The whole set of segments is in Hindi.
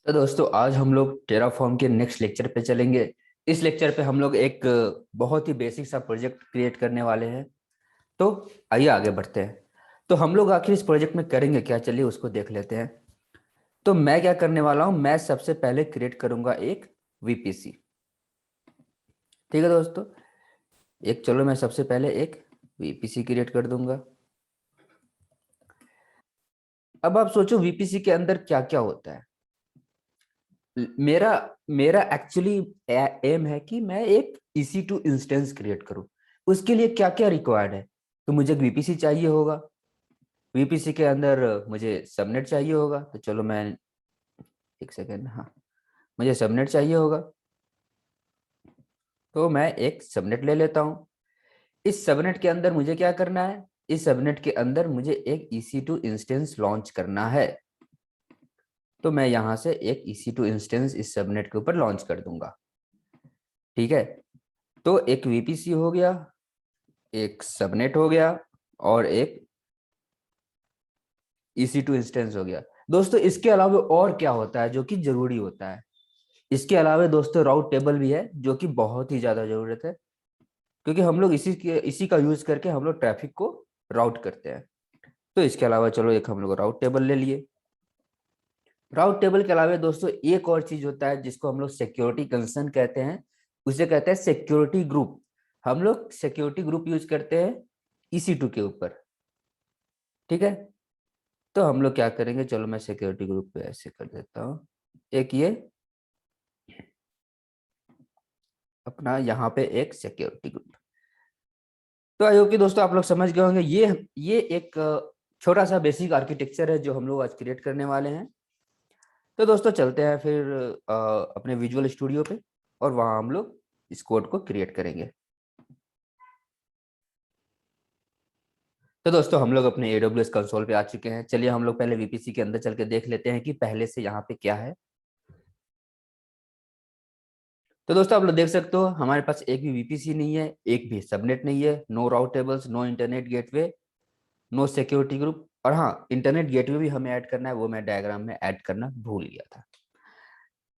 तो दोस्तों आज हम लोग टेराफॉर्म के नेक्स्ट लेक्चर पे चलेंगे। इस लेक्चर पे हम लोग एक बहुत ही बेसिक सा प्रोजेक्ट क्रिएट करने वाले हैं। तो आइए आगे बढ़ते हैं। तो हम लोग आखिर इस प्रोजेक्ट में करेंगे क्या, चलिए उसको देख लेते हैं। तो मैं क्या करने वाला हूँ, मैं सबसे पहले क्रिएट करूंगा एक वीपीसी। ठीक है दोस्तों, चलो मैं सबसे पहले एक वीपीसी क्रिएट कर दूंगा। अब आप सोचो वीपीसी के अंदर क्या क्या होता है। मेरा मेरा एक्चुअली एम है कि मैं एक EC2 इंस्टेंस क्रिएट करूं। उसके लिए क्या क्या रिक्वायर्ड है। तो मुझे वीपीसी चाहिए होगा, वीपीसी के अंदर मुझे सबनेट चाहिए होगा। तो चलो मैं एक सेकेंड, हाँ, मुझे सबनेट चाहिए होगा। तो मैं एक सबनेट ले लेता हूँ। इस सबनेट के अंदर मुझे क्या करना है, इस सबनेट के अंदर मुझे एक EC2 इंस्टेंस लॉन्च करना है। तो मैं यहाँ से एक EC2 इंस्टेंस इस सबनेट के ऊपर लॉन्च कर दूंगा। ठीक है, तो एक वीपीसी हो गया, एक सबनेट हो गया, और एक EC2 इंस्टेंस हो गया। दोस्तों इसके अलावा और क्या होता है जो कि जरूरी होता है। इसके अलावा दोस्तों राउट टेबल भी है जो कि बहुत ही ज्यादा जरूरत है, क्योंकि हम लोग इसी का यूज करके हम लोग ट्रैफिक को राउट करते हैं। तो इसके अलावा चलो एक हम लोग राउट टेबल ले लिए। राउट टेबल के अलावा दोस्तों एक और चीज होता है जिसको हम लोग सिक्योरिटी कंसर्न कहते हैं, उसे कहते हैं सिक्योरिटी ग्रुप। हम लोग सिक्योरिटी ग्रुप यूज करते हैं EC2 के ऊपर। ठीक है, तो हम लोग क्या करेंगे, चलो मैं सिक्योरिटी ग्रुप पे ऐसे कर देता हूँ। एक ये अपना यहाँ पे एक सिक्योरिटी ग्रुप। तो आई होप कि दोस्तों आप लोग समझ गए होंगे, ये एक छोटा सा बेसिक आर्किटेक्चर है जो हम लोग आज क्रिएट करने वाले हैं। तो दोस्तों चलते हैं फिर अपने विजुअल स्टूडियो पे, और वहाँ हम लोग इस कोड को क्रिएट करेंगे। तो दोस्तों हम लोग अपने AWS कंसोल पे आ चुके हैं। चलिए हम लोग पहले वीपीसी के अंदर चल के देख लेते हैं कि पहले से यहाँ पे क्या है। तो दोस्तों आप लोग देख सकते हो हमारे पास एक भी वीपीसी नहीं है, एक भी सबनेट नहीं है, no route tables, no internet gateway, no security group. और हाँ, इंटरनेट गेटवे भी हमें ऐड करना है, वो मैं डायग्राम में ऐड करना भूल गया था।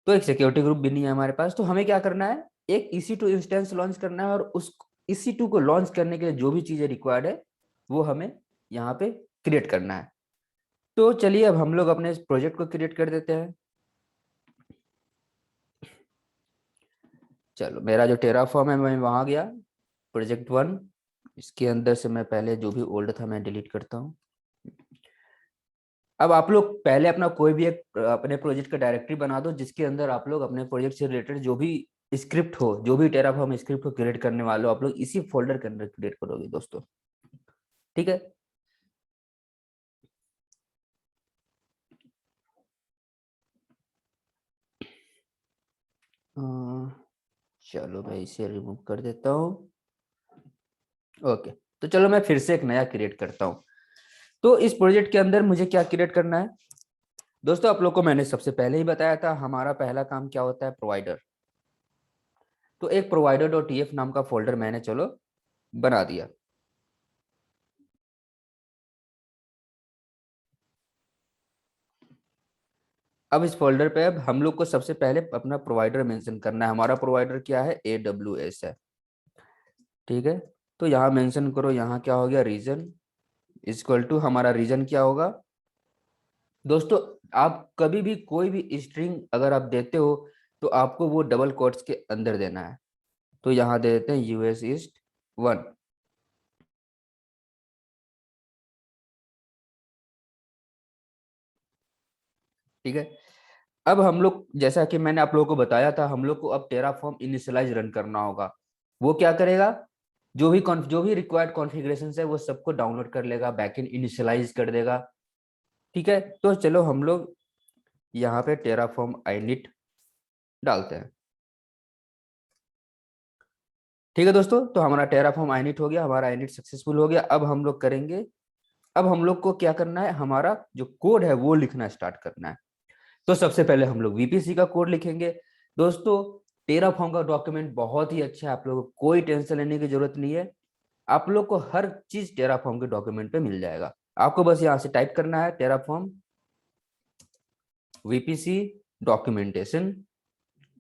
तो एक सिक्योरिटी ग्रुप भी नहीं है हमारे पास। तो हमें क्या करना है, एक EC2 इंस्टेंस लॉन्च करना है, और उस EC2 को लॉन्च करने के लिए जो भी चीजें रिक्वायर्ड है वो हमें यहाँ पे क्रिएट करना है। तो चलिए अब हम लोग अपने इस प्रोजेक्ट को क्रिएट कर देते हैं। चलो मेरा जो टेराफॉर्म है मैं वहां गया, प्रोजेक्ट 1। इसके अंदर से मैं पहले जो भी ओल्ड था मैं डिलीट करता हूँ। अब आप लोग पहले अपना कोई भी एक अपने प्रोजेक्ट का डायरेक्टरी बना दो जिसके अंदर आप लोग अपने प्रोजेक्ट से रिलेटेड जो भी स्क्रिप्ट हो, जो भी टेराफॉर्म स्क्रिप्ट को क्रिएट करने वाले हो, आप लोग इसी फोल्डर के अंदर क्रिएट करोगे दोस्तों। ठीक है, अ, चलो मैं इसे रिमूव कर देता हूँ। ओके, तो चलो मैं फिर से एक नया क्रिएट करता हूँ। तो इस प्रोजेक्ट के अंदर मुझे क्या क्रिएट करना है दोस्तों, आप लोग को मैंने सबसे पहले ही बताया था हमारा पहला काम क्या होता है, प्रोवाइडर। तो एक provider.tf नाम का फोल्डर मैंने चलो बना दिया। अब इस फोल्डर पे अब हम लोग को सबसे पहले अपना प्रोवाइडर मेंशन करना है। हमारा प्रोवाइडर क्या है, AWS है। ठीक है, तो यहाँ मेंशन करो, यहाँ क्या हो गया, रीजन इक्वल टू, हमारा रीजन क्या होगा दोस्तों। आप कभी भी कोई भी स्ट्रिंग अगर आप देते हो तो आपको वो डबल कोट्स के अंदर देना है। तो यहाँ दे देते हैं US East 1। ठीक है, अब हम लोग जैसा कि मैंने आप लोगों को बताया था, हम लोग को अब टेराफॉर्म इनिशियलाइज रन करना होगा। वो क्या करेगा, जो भी रिक्वायर्ड कॉन्फ़िगरेशन है वो सबको डाउनलोड कर लेगा, बैकएंड इनिशियलाइज कर देगा। ठीक है, तो चलो हम लोग यहाँ पे टेराफॉर्म init डालते हैं। ठीक है दोस्तों, तो हमारा टेराफॉर्म init हो गया, हमारा init सक्सेसफुल हो गया। अब हम लोग करेंगे, अब हम लोग को क्या करना है, हमारा जो कोड है वो लिखना स्टार्ट करना है। तो सबसे पहले हम लोग वीपीसी का कोड लिखेंगे दोस्तों। टेराफॉर्म का डॉक्यूमेंट बहुत ही अच्छा है, आप लोगों को कोई टेंशन लेने की जरूरत नहीं है। आप लोग को हर चीज टेराफॉर्म के डॉक्यूमेंट पे मिल जाएगा। आपको बस यहाँ से टाइप करना है टेराफॉर्म वीपीसी डॉक्यूमेंटेशन,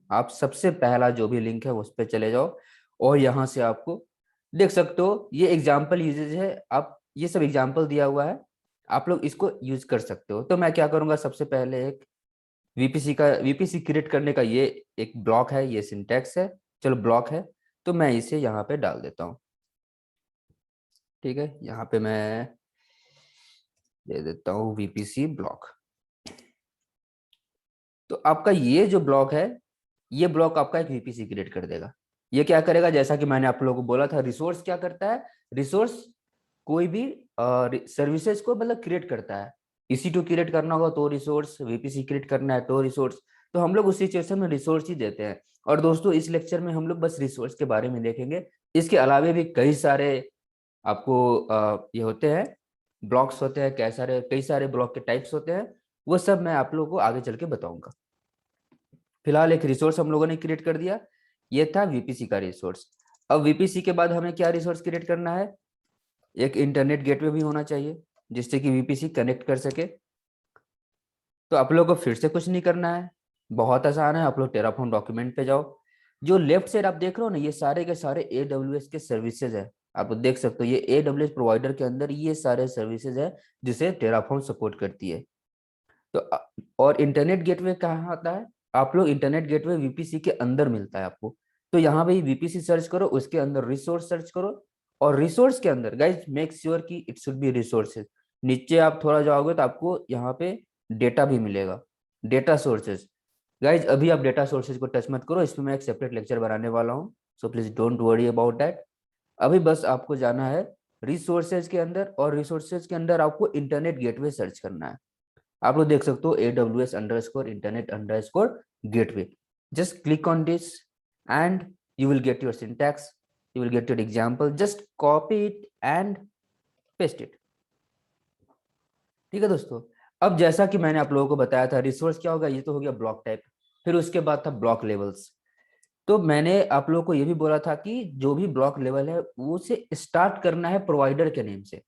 आप सबसे पहला जो भी लिंक है उस पर चले जाओ और यहाँ से आपको देख सकते हो ये एग्जाम्पल यूजेज है। आप ये सब एग्जाम्पल दिया हुआ है, आप लोग इसको यूज कर सकते हो। तो मैं क्या करूंगा, सबसे पहले एक वीपीसी क्रिएट करने का ये एक ब्लॉक है, ये सिंटैक्स है, चलो ब्लॉक है, तो मैं इसे यहाँ पे डाल देता हूँ। ठीक है, यहाँ पे मैं दे देता हूँ वीपीसी ब्लॉक। तो आपका ये जो ब्लॉक है, ये ब्लॉक आपका एक वीपीसी क्रिएट कर देगा। ये क्या करेगा, जैसा कि मैंने आप लोगों को बोला था, रिसोर्स क्या करता है, रिसोर्स कोई भी सर्विसेज को मतलब क्रिएट करता है। EC2 क्रिएट करना होगा तो रिसोर्स, वीपीसी क्रिएट करना है तो रिसोर्स। तो हम लोग उस सिचुएशन में रिसोर्स ही देते हैं। और दोस्तों इस लेक्चर में हम लोग बस रिसोर्स के बारे में देखेंगे। इसके अलावा भी कई सारे आपको ये होते हैं, ब्लॉक्स होते हैं, कई सारे ब्लॉक के टाइप्स होते हैं, वो सब मैं आप लोगों को आगे चल के बताऊंगा। फिलहाल एक रिसोर्स हम लोगों ने क्रिएट कर दिया, ये था वीपीसी का रिसोर्स। अब वीपीसी के बाद हमें क्या रिसोर्स क्रिएट करना है, एक इंटरनेट गेटवे भी होना चाहिए जिससे कि वीपीसी कनेक्ट कर सके। तो आप लोग को फिर से कुछ नहीं करना है, बहुत आसान है। आप लोग टेराफॉर्म डॉक्यूमेंट पे जाओ, जो लेफ्ट साइड आप देख रहे हो ना, ये सारे के सारे AWS के सर्विसेज है। आप देख सकते हो ये AWS प्रोवाइडर के अंदर ये सारे सर्विसेज है जिसे टेराफॉर्म सपोर्ट करती है। तो और इंटरनेट गेटवे कहाँ आता है, आप लोग इंटरनेट गेटवे वीपीसी के अंदर मिलता है आपको। तो यहाँ पे वीपीसी सर्च करो, उसके अंदर रिसोर्स सर्च करो, और रिसोर्स के अंदर गाइज मेक श्योर कि इट शुड बी रिसोर्सेज। नीचे आप थोड़ा जाओगे तो आपको यहाँ पे डेटा भी मिलेगा, डेटा सोर्सेज। गाइज अभी आप डेटा सोर्सेज को टच मत करो, इसमें मैं एक सेपरेट लेक्चर बनाने वाला हूँ, so please don't worry about that. अभी बस आपको जाना है रिसोर्सेज के अंदर, और रिसोर्सेज के अंदर आपको इंटरनेट गेटवे सर्च करना है। आप लोग देख सकते हो AWS_internet_gateway, just click on this and you will get your syntax, you will get your example, just copy it and paste it। ठीक है दोस्तों, अब जैसा कि मैंने आप लोगों को बताया था, रिसोर्स क्या होगा, ये तो हो गया ब्लॉक टाइप। फिर उसके बाद था ब्लॉक लेवल्स। तो मैंने आप लोगों को ये भी बोला था कि जो भी ब्लॉक लेवल है वो से स्टार्ट करना है प्रोवाइडर के नेम से।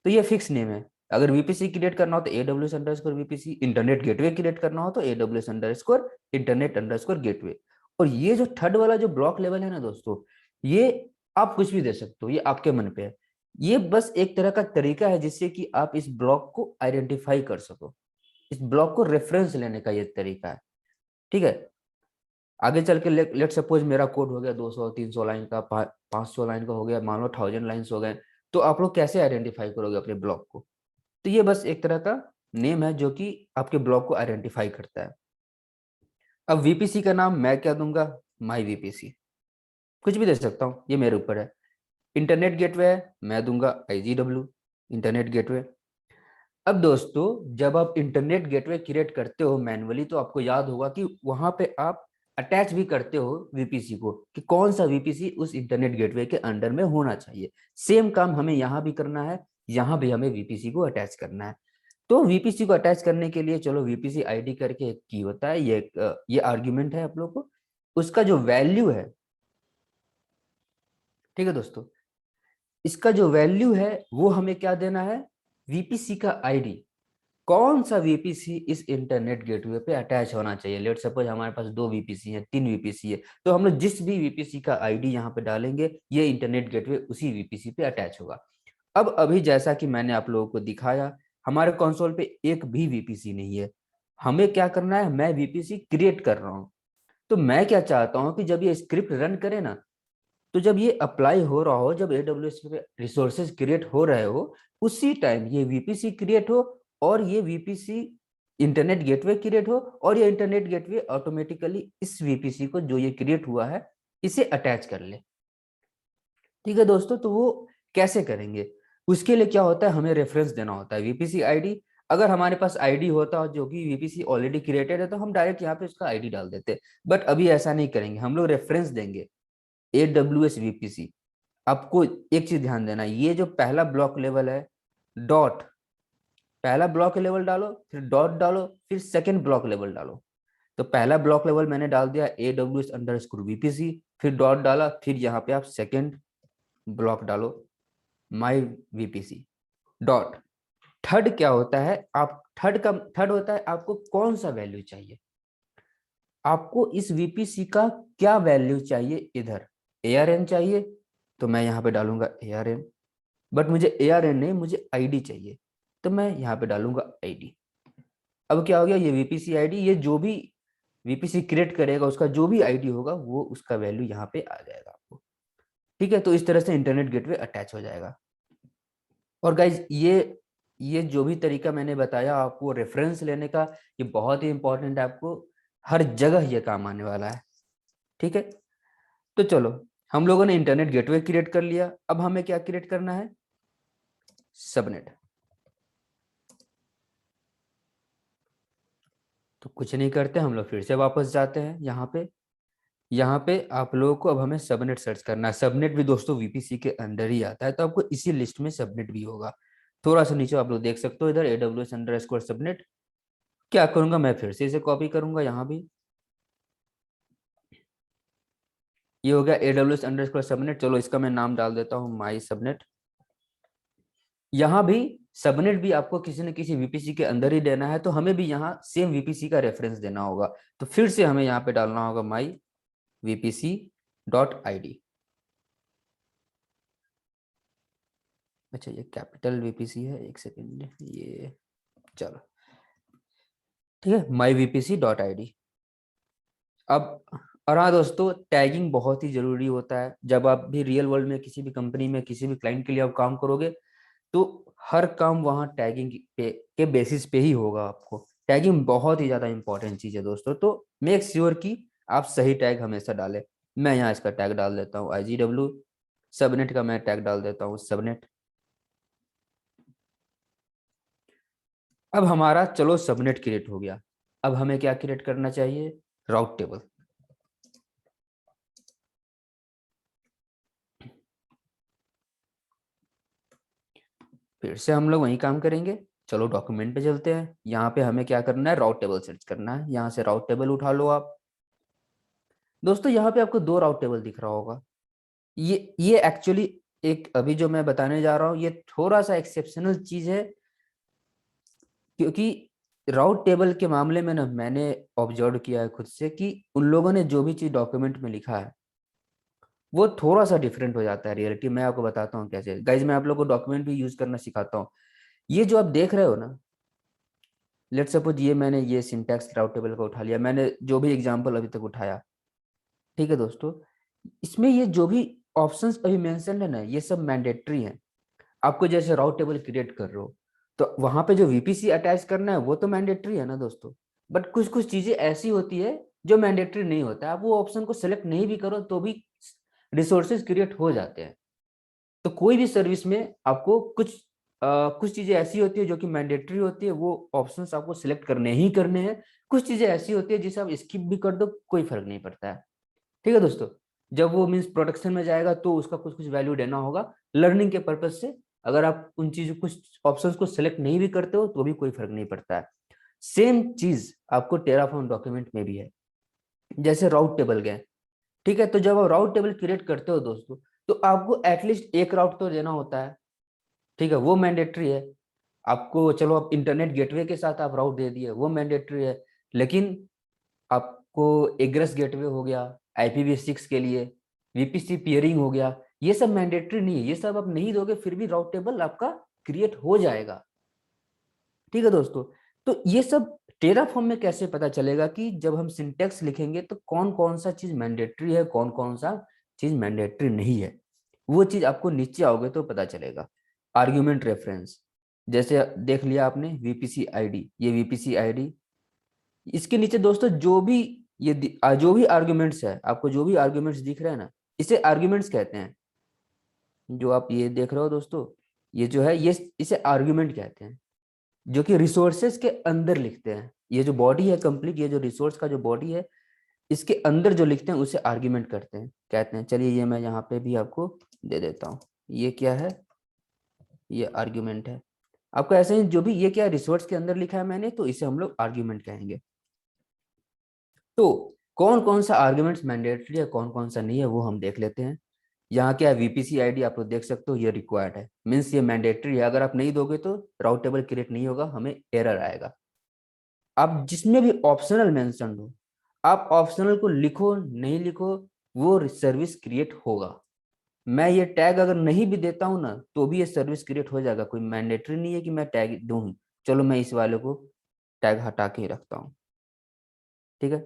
तो ये फिक्स नेम है। अगर वीपीसी क्रिएट करना हो तो AWS_वीपीसी, इंटरनेट गेटवे क्रिएट करना हो तो AWS_इंटरनेट_गेटवे। और ये जो थर्ड वाला जो ब्लॉक लेवल है ना दोस्तों, ये आप कुछ भी दे सकते हो, ये आपके मन पे है। ये बस एक तरह का तरीका है जिससे कि आप इस ब्लॉक को आइडेंटिफाई कर सको, इस ब्लॉक को रेफरेंस लेने का ये तरीका है। ठीक है, आगे चल के लेट सपोज मेरा कोड हो गया 200 300 लाइन का, 500 लाइन का हो गया, मान लो 1000 लाइन्स हो गए, तो आप लोग कैसे आइडेंटिफाई करोगे अपने ब्लॉक को। तो ये बस एक तरह का नेम है जो कि आपके ब्लॉक को आइडेंटिफाई करता है। अब वीपीसी का नाम मैं क्या दूंगा, माई वीपीसी, कुछ भी दे सकता हूँ, ये मेरे ऊपर है। इंटरनेट गेटवे है, मैं दूंगा IGW, इंटरनेट गेटवे। अब दोस्तों जब आप इंटरनेट गेटवे क्रिएट करते हो मैन्युअली, तो आपको याद होगा कि वहां पे आप अटैच भी करते हो वीपीसी को, कि कौन सा वीपीसी उस इंटरनेट गेटवे के अंडर में होना चाहिए। सेम काम हमें यहाँ भी करना है, यहाँ भी हमें वीपीसी को अटैच करना है। तो वीपीसी को अटैच करने के लिए चलो वीपीसी आईडी करके एक की होता है, ये आर्ग्यूमेंट है आप लोग को, उसका जो वैल्यू है, ठीक है दोस्तों, इसका जो वैल्यू है वो हमें क्या देना है, वीपीसी का आईडी। कौन सा वीपीसी इस इंटरनेट गेटवे पे अटैच होना चाहिए। लेट सपोज हमारे पास 2 वीपीसी है, 3 वीपीसी है, तो हम लोग जिस भी वीपीसी का आईडी यहाँ पे डालेंगे ये इंटरनेट गेटवे उसी वीपीसी पे अटैच होगा। अब अभी जैसा कि मैंने आप लोगों को दिखाया, हमारे कंसोल पे एक भी वीपीसी नहीं है। हमें क्या करना है, मैं वीपीसी क्रिएट कर रहा हूँ। तो मैं क्या चाहता हूँ कि जब ये स्क्रिप्ट रन करे ना, तो जब ये अप्लाई हो रहा हो, जब AWS पे रिसोर्सेज क्रिएट हो रहे हो, उसी टाइम ये वीपीसी क्रिएट हो, और ये वीपीसी इंटरनेट गेटवे क्रिएट हो, और ये इंटरनेट गेटवे ऑटोमेटिकली इस वीपीसी को जो ये क्रिएट हुआ है इसे अटैच कर ले। ठीक है दोस्तों, तो वो कैसे करेंगे, उसके लिए क्या होता है, हमें रेफरेंस देना होता है वीपीसी आईडी। अगर हमारे पास आईडी होता जो कि वीपीसी ऑलरेडी क्रिएटेड है तो हम डायरेक्ट यहाँ पे उसका आईडी डाल देते, बट अभी ऐसा नहीं करेंगे, हम लोग रेफरेंस देंगे AWS VPC। आपको एक चीज ध्यान देना, ये जो पहला ब्लॉक लेवल है, डॉट, पहला ब्लॉक लेवल डालो, फिर डॉट डालो, फिर सेकंड ब्लॉक लेवल डालो। तो पहला ब्लॉक लेवल मैंने डाल दिया AWS_VPC, फिर डॉट डाला, फिर यहाँ पे आप सेकंड ब्लॉक डालो माई वीपीसी डॉट। थर्ड क्या होता है, आप थर्ड होता है आपको कौन सा वैल्यू चाहिए। आपको इस वीपीसी का क्या वैल्यू चाहिए, इधर ARN चाहिए तो मैं यहाँ पे डालूंगा ARN, बट मुझे ARN नहीं, मुझे आईडी चाहिए तो मैं यहाँ पे डालूंगा आईडी। अब क्या हो गया, ये वीपीसी आईडी, ये जो भी वीपीसी क्रिएट करेगा उसका जो भी आईडी होगा वो उसका वैल्यू यहाँ पे आ जाएगा आपको। ठीक है, तो इस तरह से इंटरनेट गेटवे अटैच हो जाएगा। और गाइज ये जो भी तरीका मैंने बताया आपको रेफरेंस लेने का, ये बहुत ही इंपॉर्टेंट है, आपको हर जगह ये काम आने वाला है। ठीक है, तो चलो हम लोगों ने इंटरनेट गेटवे क्रिएट कर लिया, अब हमें क्या क्रिएट करना है, सबनेट। तो कुछ नहीं करते, हम लोग फिर से वापस जाते हैं यहाँ पे आप लोगों को अब हमें सबनेट सर्च करना है। सबनेट भी दोस्तों वीपीसी के अंदर ही आता है, तो आपको इसी लिस्ट में सबनेट भी होगा। थोड़ा सा नीचे आप लोग देख सकते हो, इधर AWS_subnet। क्या करूंगा मैं, फिर से इसे कॉपी करूंगा यहाँ भी, ये हो गया AWS_subnet। चलो इसका मैं नाम डाल देता हूँ माई सबनेट। यहाँ भी सबनेट भी आपको किसी न किसी वीपीसी के अंदर ही देना है, तो हमें भी यहाँ सेम वीपीसी का रेफरेंस देना होगा। तो फिर से हमें यहाँ पे डालना होगा माई vpc.id। अच्छा ये कैपिटल वीपीसी है, एक सेकेंड, ये चलो ठीक है, myvpc.id। अब और हाँ दोस्तों, टैगिंग बहुत ही जरूरी होता है। जब आप भी रियल वर्ल्ड में किसी भी कंपनी में किसी भी क्लाइंट के लिए आप काम करोगे, तो हर काम वहाँ टैगिंग के बेसिस पे ही होगा। आपको टैगिंग बहुत ही ज्यादा इंपॉर्टेंट चीज है दोस्तों, तो मेक श्योर कि आप सही टैग हमेशा डालें। मैं यहाँ इसका टैग डाल देता हूँ IGW। सबनेट का मैं टैग डाल देता हूँ सबनेट। अब हमारा चलो सबनेट क्रिएट हो गया, अब हमें क्या क्रिएट करना चाहिए, राउट टेबल। फिर से हम लोग वही काम करेंगे। चलो डॉक्यूमेंट पे चलते हैं, यहाँ पे हमें क्या करना है, राउट टेबल सर्च करना है। यहाँ से राउट टेबल उठा लो आप। दोस्तों यहाँ पे आपको दो राउट टेबल दिख रहा होगा। ये एक्चुअली एक अभी जो मैं बताने जा रहा हूँ ये थोड़ा सा एक्सेप्शनल चीज है, क्योंकि राउट टेबल के मामले में ना मैंने ऑब्जर्व किया है खुद से कि उन लोगों ने जो भी चीज डॉक्यूमेंट में लिखा है वो थोड़ा सा डिफरेंट हो जाता है रियलिटी। मैं आपको बताता हूँ कैसे। गाइज मैं आप लोगों को डॉक्यूमेंट भी यूज करना सिखाता हूँ। ये जो आप देख रहे हो ना, लेट्स सपोज ये मैंने ये सिंटैक्स राउट टेबल का उठा लिया, मैंने जो भी एग्जांपल अभी तक उठाया। ठीक है दोस्तों, इसमें ये जो भी ऑप्शंस अभी मेंशन है ना, ये सब मैंडेटरी है। आपको जैसे राउट टेबल क्रिएट कर रहे हो तो वहां पे जो वीपीसी अटैच करना है वो तो मैंडेटरी है ना दोस्तों, बट कुछ कुछ चीजें ऐसी होती है जो मैंडेटरी नहीं होता है। आप वो ऑप्शन को सिलेक्ट नहीं भी करो तो भी रिसोर्सेज क्रिएट हो जाते हैं। तो कोई भी सर्विस में आपको कुछ चीजें ऐसी होती है जो कि मैंडेटरी होती है, वो ऑप्शंस आपको सिलेक्ट करने ही करने हैं। कुछ चीजें ऐसी होती है जिसे आप स्किप भी कर दो, कोई फर्क नहीं पड़ता है। ठीक है दोस्तों, जब वो मीन्स प्रोडक्शन में जाएगा तो उसका कुछ कुछ वैल्यू देना होगा लर्निंग के पर्पज से। अगर आप उन चीजों कुछ ऑप्शंस को सिलेक्ट नहीं भी करते हो तो भी कोई फर्क नहीं पड़ता है। सेम चीज आपको टेराफॉर्म डॉक्यूमेंट में भी है। जैसे राउट टेबल गए, ठीक है, तो जब आप राउट टेबल क्रिएट करते हो दोस्तों, तो आपको एटलीस्ट एक राउट तो देना होता है। ठीक है, वो मैंडेटरी है। आपको चलो आप इंटरनेट गेटवे के साथ आप राउट दे दिए, वो मैंडेटरी है। लेकिन आपको एग्रेस गेटवे हो गया, IPv6 के लिए VPC पियरिंग हो गया, ये सब मैंडेटरी नहीं है। ये सब आप नहीं दोगे फिर भी राउट टेबल आपका क्रिएट हो जाएगा। ठीक है दोस्तों, तो ये सब टेराफॉर्म में कैसे पता चलेगा कि जब हम सिंटेक्स लिखेंगे तो कौन कौन सा चीज मैंडेटरी है, कौन कौन सा चीज मैंडेटरी नहीं है, वो चीज आपको नीचे आओगे तो पता चलेगा। आर्ग्यूमेंट रेफरेंस, जैसे देख लिया आपने VPC आईडी, ये VPC आईडी, इसके नीचे दोस्तों जो भी आर्ग्यूमेंट्स है, आपको जो भी आर्ग्यूमेंट्स दिख रहे हैं ना, इसे आर्ग्यूमेंट्स कहते हैं। जो आप ये देख रहे हो दोस्तों, ये जो है ये इसे आर्ग्यूमेंट कहते हैं, जो कि रिसोर्सेज के अंदर लिखते हैं। ये जो बॉडी है कंप्लीट, ये जो रिसोर्स का जो बॉडी है, इसके अंदर जो लिखते हैं उसे आर्ग्यूमेंट करते हैं कहते हैं। चलिए ये मैं यहाँ पे भी आपको दे देता हूँ। ये क्या है, ये आर्ग्यूमेंट है। आपको ऐसे ही जो भी ये क्या रिसोर्स के अंदर लिखा है मैंने, तो इसे हम लोग आर्ग्यूमेंट कहेंगे। तो कौन कौन सा आर्ग्यूमेंट्स मैंडेटरी है, कौन कौन सा नहीं है, वो हम देख लेते हैं। यहाँ क्या है, VPC आईडी आप लोग देख सकते हो, ये रिक्वायर्ड है, मीन्स ये मैंडेटरी है। अगर आप नहीं दोगे तो राउट टेबल क्रिएट नहीं होगा, हमें एरर आएगा। आप जिसमें भी ऑप्शनल मेंशन हो, आप ऑप्शनल को लिखो नहीं लिखो, वो सर्विस क्रिएट होगा। मैं ये टैग अगर नहीं भी देता हूं ना तो भी ये सर्विस क्रिएट हो जाएगा, कोई मैंडेटरी नहीं है कि मैं टैग दूं ही। चलो मैं इस वाले को टैग हटा के ही रखता हूँ, ठीक है।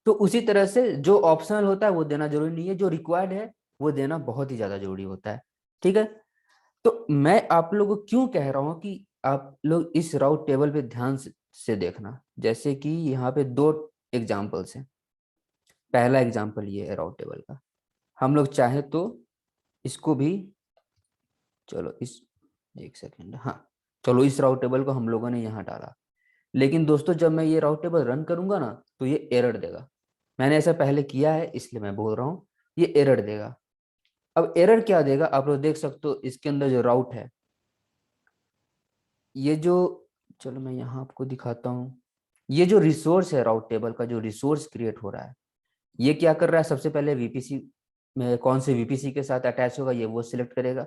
तो उसी तरह से जो ऑप्शनल होता है वो देना जरूरी नहीं है, जो रिक्वायर्ड है वो देना बहुत ही ज्यादा जरूरी होता है, ठीक है। तो मैं आप लोगों को क्यों कह रहा हूं कि आप लोग इस राउट टेबल पे ध्यान से देखना। जैसे कि यहाँ पे दो एग्जाम्पल्स हैं। पहला एग्जाम्पल ये है राउट टेबल का। हम लोग चाहे तो इसको भी, चलो इस, एक सेकेंड, हाँ, चलो इस राउट टेबल को हम लोगों ने यहाँ डाला। लेकिन दोस्तों जब मैं ये राउट टेबल रन करूंगा ना तो ये एरर देगा। मैंने ऐसा पहले किया है इसलिए मैं बोल रहा हूँ, ये एरर देगा। अब एरर क्या देगा आप लोग देख सकते हो, इसके अंदर जो राउट है, ये जो, चलो मैं यहाँ आपको दिखाता हूँ। ये जो रिसोर्स है राउट टेबल का, जो रिसोर्स क्रिएट हो रहा है, ये क्या कर रहा है, सबसे पहले वीपीसी में कौन से वीपीसी के साथ अटैच होगा ये वो सिलेक्ट करेगा।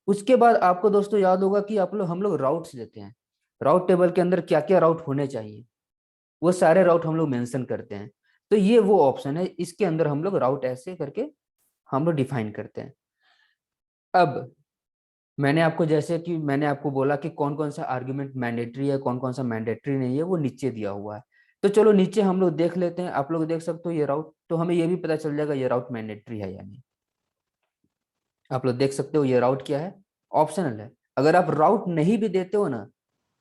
उसके बाद आपको दोस्तों याद होगा कि आप लोग हम लोग राउट्स देते हैं, राउट टेबल के अंदर क्या क्या राउट होने चाहिए, वो सारे राउट हम लोग मेंशन करते हैं। तो ये वो ऑप्शन है, इसके अंदर हम लोग राउट ऐसे करके हम लोग डिफाइन करते हैं। अब मैंने आपको, जैसे कि मैंने आपको बोला कि कौन कौन सा आर्ग्यूमेंट मैंडेटरी है, कौन कौन सा मैंडेटरी नहीं है, वो नीचे दिया हुआ है। तो चलो नीचे हम लोग देख लेते हैं। आप लोग देख सकते हो ये राउट, तो हमें ये भी पता चल जाएगा ये राउट मैंडेटरी है या नहीं। आप लोग देख सकते हो ये राउट क्या है, ऑप्शनल है। अगर आप राउट नहीं भी देते हो ना,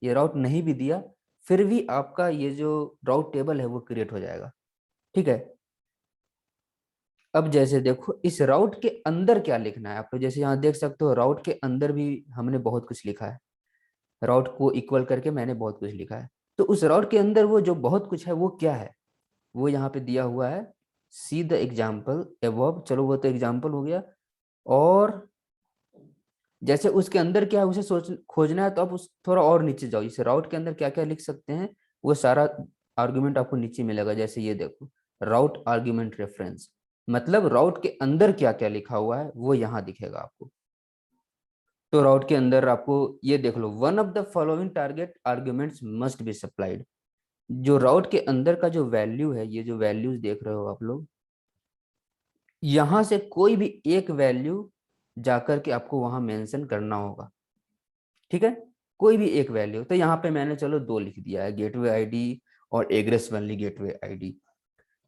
ये राउट नहीं भी दिया, फिर भी आपका ये जो राउट टेबल है वो क्रिएट हो जाएगा, ठीक है। अब जैसे देखो इस राउट के अंदर क्या लिखना है, आप लोग जैसे यहाँ देख सकते हो राउट के अंदर भी हमने बहुत कुछ लिखा है। राउट को इक्वल करके मैंने बहुत कुछ लिखा है। तो उस राउट के अंदर वो जो बहुत कुछ है वो क्या है, वो यहाँ पे दिया हुआ है, सी द एग्जाम्पल एबव। चलो वो तो एग्जाम्पल हो गया। और जैसे उसके अंदर क्या है उसे सोच खोजना है, तो आप उस थोड़ा और नीचे जाओ, इस राउट के अंदर क्या क्या लिख सकते हैं वो सारा आर्गुमेंट आपको नीचे मिलेगा। जैसे ये देखो, राउट आर्गुमेंट रेफरेंस, मतलब राउट के अंदर क्या क्या लिखा हुआ है वो यहाँ दिखेगा आपको। तो राउट के अंदर आपको ये देख लो, one of the following target arguments must be supplied. जो राउट के अंदर का जो वैल्यू है, ये जो वैल्यूज देख रहे हो आप लोग, यहां से कोई भी एक वैल्यू जाकर के आपको वहां मेंशन करना होगा, ठीक है। कोई भी एक वैल्यू, तो यहाँ पे मैंने चलो दो लिख दिया है, गेटवे आईडी और एग्रेस वनली गेटवे आईडी।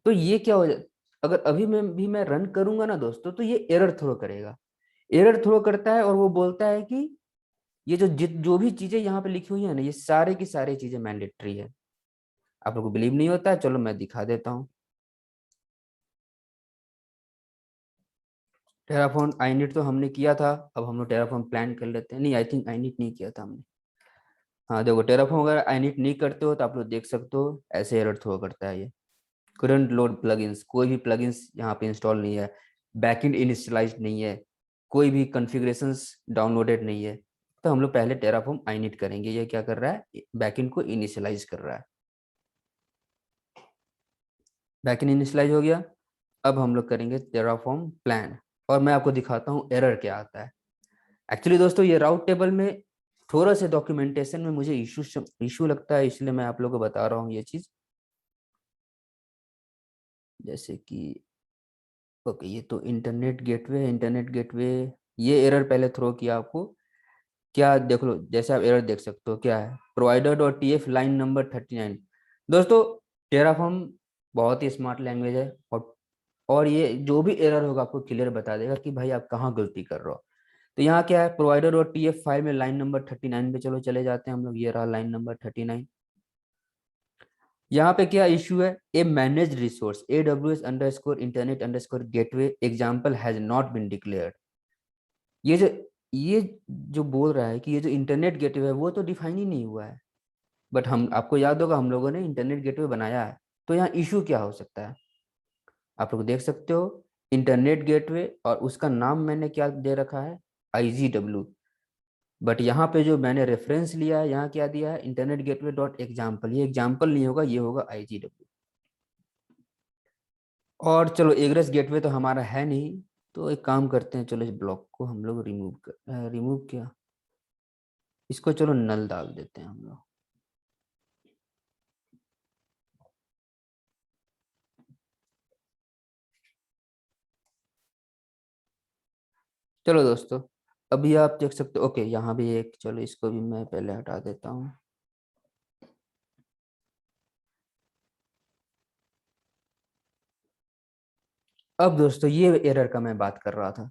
तो ये क्या हो जाए, अगर अभी मैं रन करूंगा ना दोस्तों, तो ये एरर थ्रो करेगा। एरर थ्रो करता है और वो बोलता है कि ये जो भी चीजें यहाँ पे लिखी हुई है ना, ये सारे की सारी चीजें मैंडेटरी है। आप लोग को बिलीव नहीं होता है, चलो मैं दिखा देता हूँ। टेराफॉर्म आईनिट तो हमने किया था, अब हम लोग टेराफॉर्म प्लान कर लेते हैं। नहीं, आई थिंक आईनिट नहीं किया था हमने। हाँ देखो, टेराफॉर्म अगर आईनिट नहीं करते हो तो आप लोग देख सकते हो ऐसे एरर थ्रो करता है ये। करंट लोड प्लगइन्स, कोई भी प्लगइन्स यहाँ पे इंस्टॉल नहीं है, बैकएंड इनिशियलाइज नहीं है, कोई भी कॉन्फ़िगरेशंस डाउनलोडेड नहीं है। तो हम लोग पहले टेराफॉर्म आईनिट करेंगे। ये क्या कर रहा है, बैकएंड को इनिशियलाइज कर रहा है। बैकएंड इनिशियलाइज हो गया। अब हम लोग करेंगे टेराफॉर्म प्लान, और मैं आपको दिखाता हूँ एरर क्या आता है। एक्चुअली दोस्तों ये राउट टेबल में थोड़ा सा डॉक्यूमेंटेशन में मुझे इशू लगता है, इसलिए मैं आप लोगों को बता रहा हूँ ये चीज। जैसे कि ओके, ये तो इंटरनेट गेटवे है, इंटरनेट गेटवे, ये एरर पहले थ्रो किया आपको। क्या देख लो, जैसे आप एरर देख सकते हो क्या है, provider dot T F line number 39। दोस्तों टेराफॉर्म बहुत ही स्मार्ट लैंग्वेज है, और ये जो भी एरर होगा आपको क्लियर बता देगा कि भाई आप कहाँ गलती कर रहे हो। तो यहाँ क्या है, provider dot T F file में लाइन नंबर 39 पे चलो चले जाते हैं हम लोग। ये रहा लाइन नंबर 39। यहाँ पे क्या इश्यू है, a manage resource A W S underscore internet underscore gateway example has not been declared. ये जो ये जो बोल रहा है कि ये जो इंटरनेट गेटवे है वो तो डिफाइन ही नहीं हुआ है। बट हम, आपको याद होगा हम लोगों ने इंटरनेट गेटवे बनाया है। तो यहाँ इशू क्या हो सकता है, आप लोग देख सकते हो, इंटरनेट गेटवे और उसका नाम मैंने क्या दे रखा है, IGW। बट यहाँ पे जो मैंने रेफरेंस लिया है, यहाँ क्या दिया है, इंटरनेट गेटवे डॉट एग्जाम्पल। ये एग्जाम्पल नहीं होगा, ये होगा IGW। और चलो एग्रेस गेटवे तो हमारा है नहीं, तो एक काम करते हैं, चलो इस ब्लॉक को हम लोग रिमूव किया, इसको चलो नल डाल देते हैं हम लोग। चलो दोस्तों, अभी आप देख सकते हो, ओके यहाँ भी एक, चलो इसको भी मैं पहले हटा देता हूँ। अब दोस्तों ये एरर का मैं बात कर रहा था।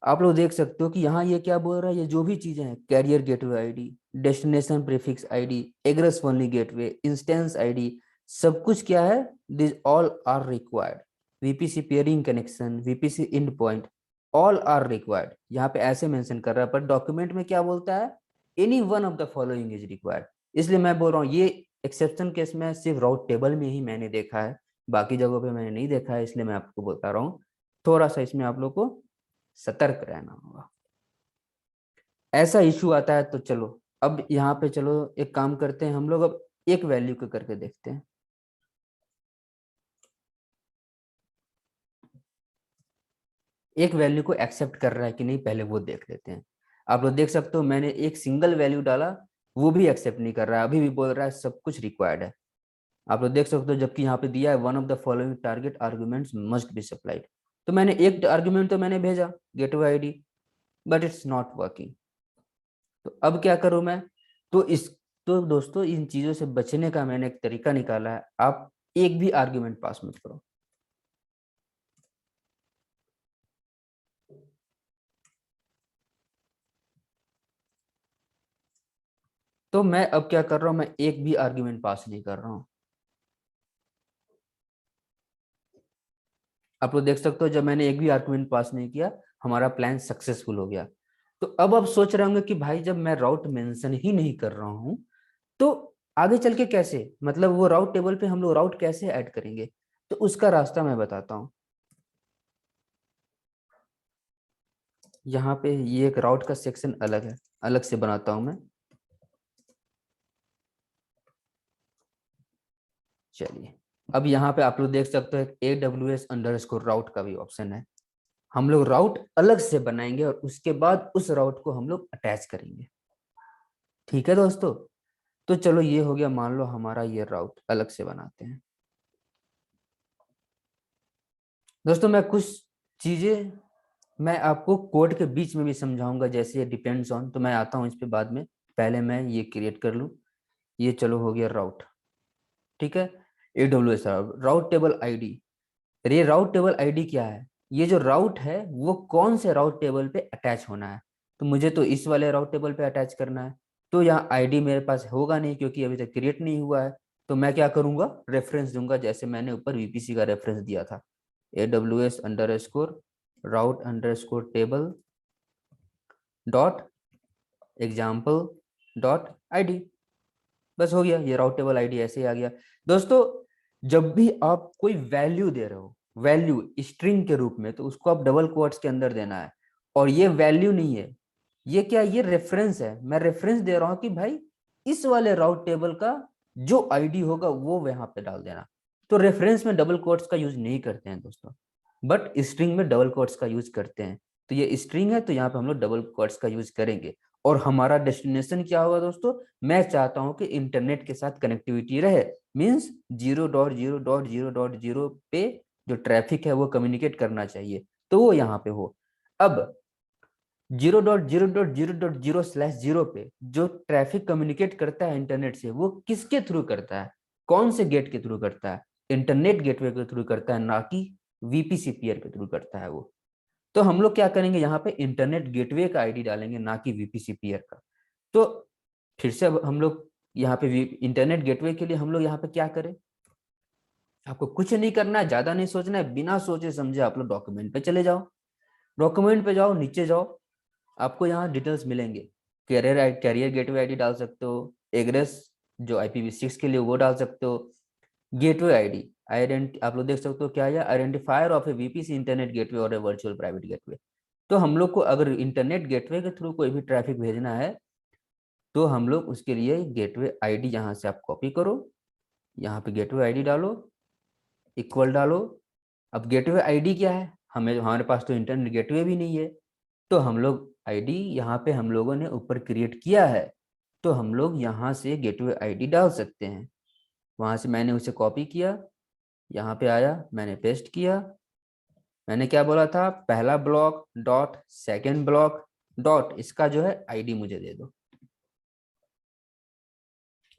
आप लोग देख सकते हो कि यहाँ ये क्या बोल रहा है, ये जो भी चीजें हैं, carrier gateway ID, destination prefix ID, egress only gateway, instance ID, सब कुछ क्या है, this all are required. VPC peering connection, VPC endpoint, all are required. यहाँ पे ऐसे मेंशन कर रहा है, पर डॉक्यूमेंट में क्या बोलता है, any one of the following is required. इसलिए मैं बोल रहा हूँ ये एक्सेप्शन केस में सिर्फ राउट टेबल में ही मैंने देखा है, बाकी जगहों पे मैंने नहीं देखा है, इसलिए मैं आपको बता रहा हूँ। थोड़ा सा इसमें आप लोग को सतर्क रहना होगा। ऐसा इशू आता है तो चलो, अब यहाँ पे चलो एक काम करते हैं हम लोग, अब एक वैल्यू को करके देखते हैं। एक वैल्यू को एक्सेप्ट कर रहा है कि नहीं, पहले वो देख लेते हैं। आप लोग देख सकते हो मैंने एक सिंगल वैल्यू डाला, वो भी एक्सेप्ट नहीं कर रहा है, अभी भी बोल रहा है सब कुछ रिक्वायर्ड है। आप लोग देख सकते हो, जबकि यहाँ पे दिया है one of the following target arguments must be supplied. तो मैंने एक आर्ग्यूमेंट तो मैंने भेजा, gateway ID, but it's not working. तो अब क्या करूं मैं, तो इस तो दोस्तों इन चीजों से बचने का मैंने एक तरीका निकाला है, आप एक भी आर्ग्यूमेंट पास मत करो। तो मैं अब क्या कर रहा हूं, मैं एक भी आर्ग्यूमेंट पास नहीं कर रहा हूं। आप लोग देख सकते हो जब मैंने एक भी आर्गुमेंट पास नहीं किया, हमारा प्लान सक्सेसफुल हो गया। तो अब आप सोच रहे होंगे कि भाई जब मैं राउट मेंशन ही नहीं कर रहा हूं, तो आगे चल के कैसे, मतलब वो राउट टेबल पे हम लोग राउट कैसे ऐड करेंगे। तो उसका रास्ता मैं बताता हूँ। यहाँ पे ये एक राउट का सेक्शन अलग है, अलग से बनाता हूं मैं। चलिए, अब यहाँ पे आप लोग देख सकते हो एक AWS राउट का भी ऑप्शन है। हम लोग राउट अलग से बनाएंगे और उसके बाद उस राउट को हम लोग अटैच करेंगे। ठीक है दोस्तों, तो चलो ये हो गया, मान लो हमारा ये राउट अलग से बनाते हैं। दोस्तों मैं कुछ चीजें मैं आपको कोड के बीच में भी समझाऊंगा, जैसे ये डिपेंड्स ऑन, तो मैं आता हूँ इस पे बाद में, पहले मैं ये क्रिएट कर लूँ। ये चलो हो गया राउट। ठीक है, AWS राउट टेबल आईडी। ये राउट टेबल आईडी क्या है, ये जो राउट है वो कौन से राउट टेबल पे अटैच होना है। तो मुझे तो इस वाले राउट टेबल पे अटैच करना है। तो यहाँ आईडी मेरे पास होगा नहीं क्योंकि अभी तक क्रिएट नहीं हुआ है। तो मैं क्या करूंगा, रेफरेंस दूंगा, जैसे मैंने ऊपर VPC का रेफरेंस दिया था, AWS_route_table dot example dot ID। बस हो गया, ये राउट टेबल आईडी ऐसे ही आ गया। दोस्तों जब भी आप कोई वैल्यू दे रहे हो, वैल्यू स्ट्रिंग के रूप में, तो उसको आप डबल कोट्स के अंदर देना है। और ये वैल्यू नहीं है, ये क्या, ये रेफरेंस है। मैं रेफरेंस दे रहा हूं कि भाई इस वाले राउट टेबल का जो आईडी होगा वो यहाँ पे डाल देना। तो रेफरेंस में डबल कोट्स का यूज नहीं करते हैं दोस्तों, बट स्ट्रिंग में डबल कोट्स का यूज करते हैं। तो ये स्ट्रिंग है तो यहाँ पे हम लोग डबल कोट्स का यूज करेंगे। और हमारा डेस्टिनेशन क्या होगा दोस्तों, मैं चाहता हूं कि इंटरनेट के साथ कनेक्टिविटी रहे, मींस 0.0.0.0 पे जो ट्रैफिक है वो कम्युनिकेट करना चाहिए, तो वो यहाँ पे हो। अब 0.0.0.0/0 पे जो ट्रैफिक कम्युनिकेट करता है इंटरनेट से, वो किसके थ्रू करता है, कौन से गेट के थ्रू करता है, इंटरनेट गेटवे के थ्रू करता है, ना कि VPC पीयर के थ्रू करता है वो। तो हम लोग क्या करेंगे, यहाँ पे इंटरनेट गेटवे का आईडी डालेंगे, ना कि VPC पीयर का। तो फिर से अब हम लोग यहाँ पे इंटरनेट गेटवे के लिए हम लोग यहाँ पे क्या करें, आपको कुछ नहीं करना है, ज्यादा नहीं सोचना है, बिना सोचे समझे आप लोग डॉक्यूमेंट पे चले जाओ। डॉक्यूमेंट पे जाओ, नीचे जाओ, आपको यहाँ डिटेल्स मिलेंगे। कैरियर गेटवे आईडी डाल सकते हो, एग्रेस जो IPv6 के लिए वो डाल सकते हो, गेटवे आईडी आप लोग देख सकते हो क्या है, identifier of A VPC internet gateway और ए वर्चुअल प्राइवेट गेटवे। तो हम लोग को अगर इंटरनेट गेटवे के थ्रू कोई भी ट्रैफिक भेजना है, तो हम लोग उसके लिए गेटवे आईडी यहाँ से आप कॉपी करो, यहाँ पे गेटवे आईडी डालो, इक्वल डालो। अब गेटवे आईडी क्या है, हमें हमारे पास तो इंटरनेट गेटवे भी नहीं है, तो हम लोग आईडी यहाँ पे हम लोगों ने ऊपर क्रिएट किया है, तो हम लोग यहाँ से गेटवे आईडी डाल सकते हैं। वहां से मैंने उसे कॉपी किया, यहाँ पे आया, मैंने पेस्ट किया, मैंने क्या बोला था, पहला block dot second block dot इसका जो है आईडी मुझे दे दो।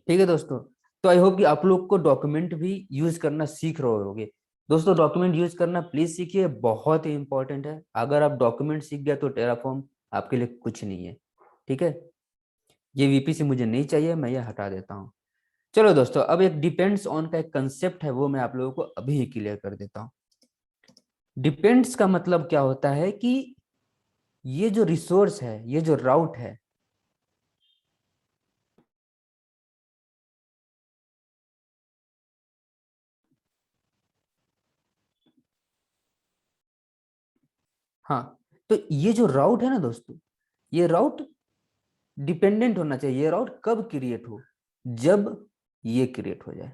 ठीक है दोस्तों, तो आई होप कि आप लोग को डॉक्यूमेंट भी यूज करना सीख रहे होगे। दोस्तों डॉक्यूमेंट यूज करना प्लीज सीखिए, बहुत ही इंपॉर्टेंट है। अगर आप डॉक्यूमेंट सीख गए तो टेराफॉर्म आपके लिए कुछ नहीं है। ठीक है, ये वीपीसी मुझे नहीं चाहिए, मैं ये हटा देता हूँ। चलो दोस्तों, अब एक डिपेंड्स ऑन का एक कंसेप्ट है, वो मैं आप लोगों को अभी ही क्लियर कर देता हूँ। डिपेंड्स का मतलब क्या होता है कि ये जो रिसोर्स है, ये जो राउट है, हाँ, तो ये जो राउट है ना दोस्तों, ये राउट डिपेंडेंट होना चाहिए। ये राउट कब क्रिएट हो, जब ये क्रिएट हो जाए।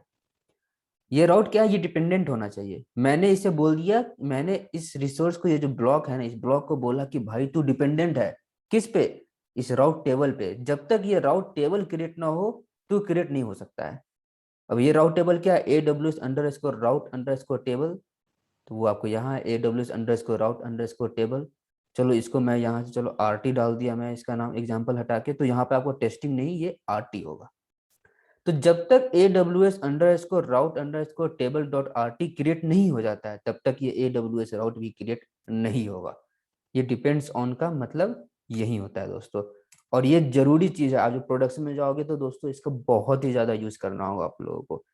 ये राउट क्या है, ये डिपेंडेंट होना चाहिए। मैंने इसे बोल दिया, मैंने इस रिसोर्स को, ये जो ब्लॉक है ना, इस ब्लॉक को बोला कि भाई तू डिपेंडेंट है किस पे, इस राउट टेबल पे। जब तक ये राउट टेबल क्रिएट ना हो तो क्रिएट नहीं हो सकता है। अब ये राउट टेबल क्या है, ए डब्ल्यू एस अंडर स्कोर राउट अंडर स्कोर टेबल, तो वो आपको यहाँ है ए डब्ल्यू एस अंडर स्कोर राउट अंडर स्कोर टेबल। चलो इसको मैं यहाँ से, चलो आर टी डाल दिया मैं, इसका नाम एग्जाम्पल हटा के, तो यहाँ पे आपको टेस्टिंग नहीं, ये आर टी होगा। तो जब तक ए डब्ल्यू एस अंडर स्कोर राउट under score table dot R T create नहीं हो जाता है, तब तक ये ए डब्ल्यू एस राउट भी क्रिएट नहीं होगा। ये डिपेंड्स ऑन का मतलब यही होता है दोस्तों। और ये जरूरी चीज है, आप जो प्रोडक्शन में जाओगे तो दोस्तों इसका बहुत ही ज्यादा यूज करना होगा आप लोगों को।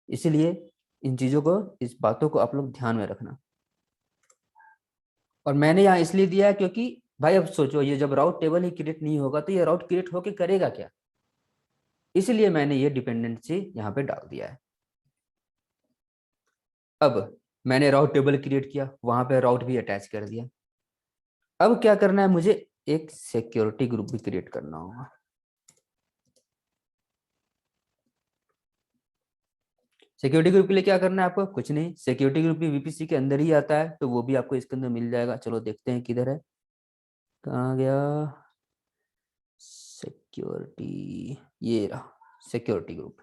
इसीलिए इन चीजों को, इस बातों को आप लोग ध्यान में रखना। और मैंने यहाँ इसलिए दिया है क्योंकि भाई अब सोचो, ये जब राउट टेबल ही क्रिएट नहीं होगा तो ये राउट क्रिएट होके करेगा क्या, इसलिए मैंने ये डिपेंडेंसी यहाँ पे डाल दिया है। अब मैंने राउट टेबल क्रिएट किया, वहां पे राउट भी अटैच कर दिया। अब क्या करना है मुझे, एक सिक्योरिटी ग्रुप भी क्रिएट करना होगा। सिक्योरिटी ग्रुप के लिए क्या करना है आपको, कुछ नहीं, सिक्योरिटी ग्रुप भी वीपीसी के अंदर ही आता है, तो वो भी आपको इसके अंदर मिल जाएगा। चलो देखते हैं किधर है, कहाँ गया सिक्योरिटी, ये रहा सिक्योरिटी ग्रुप।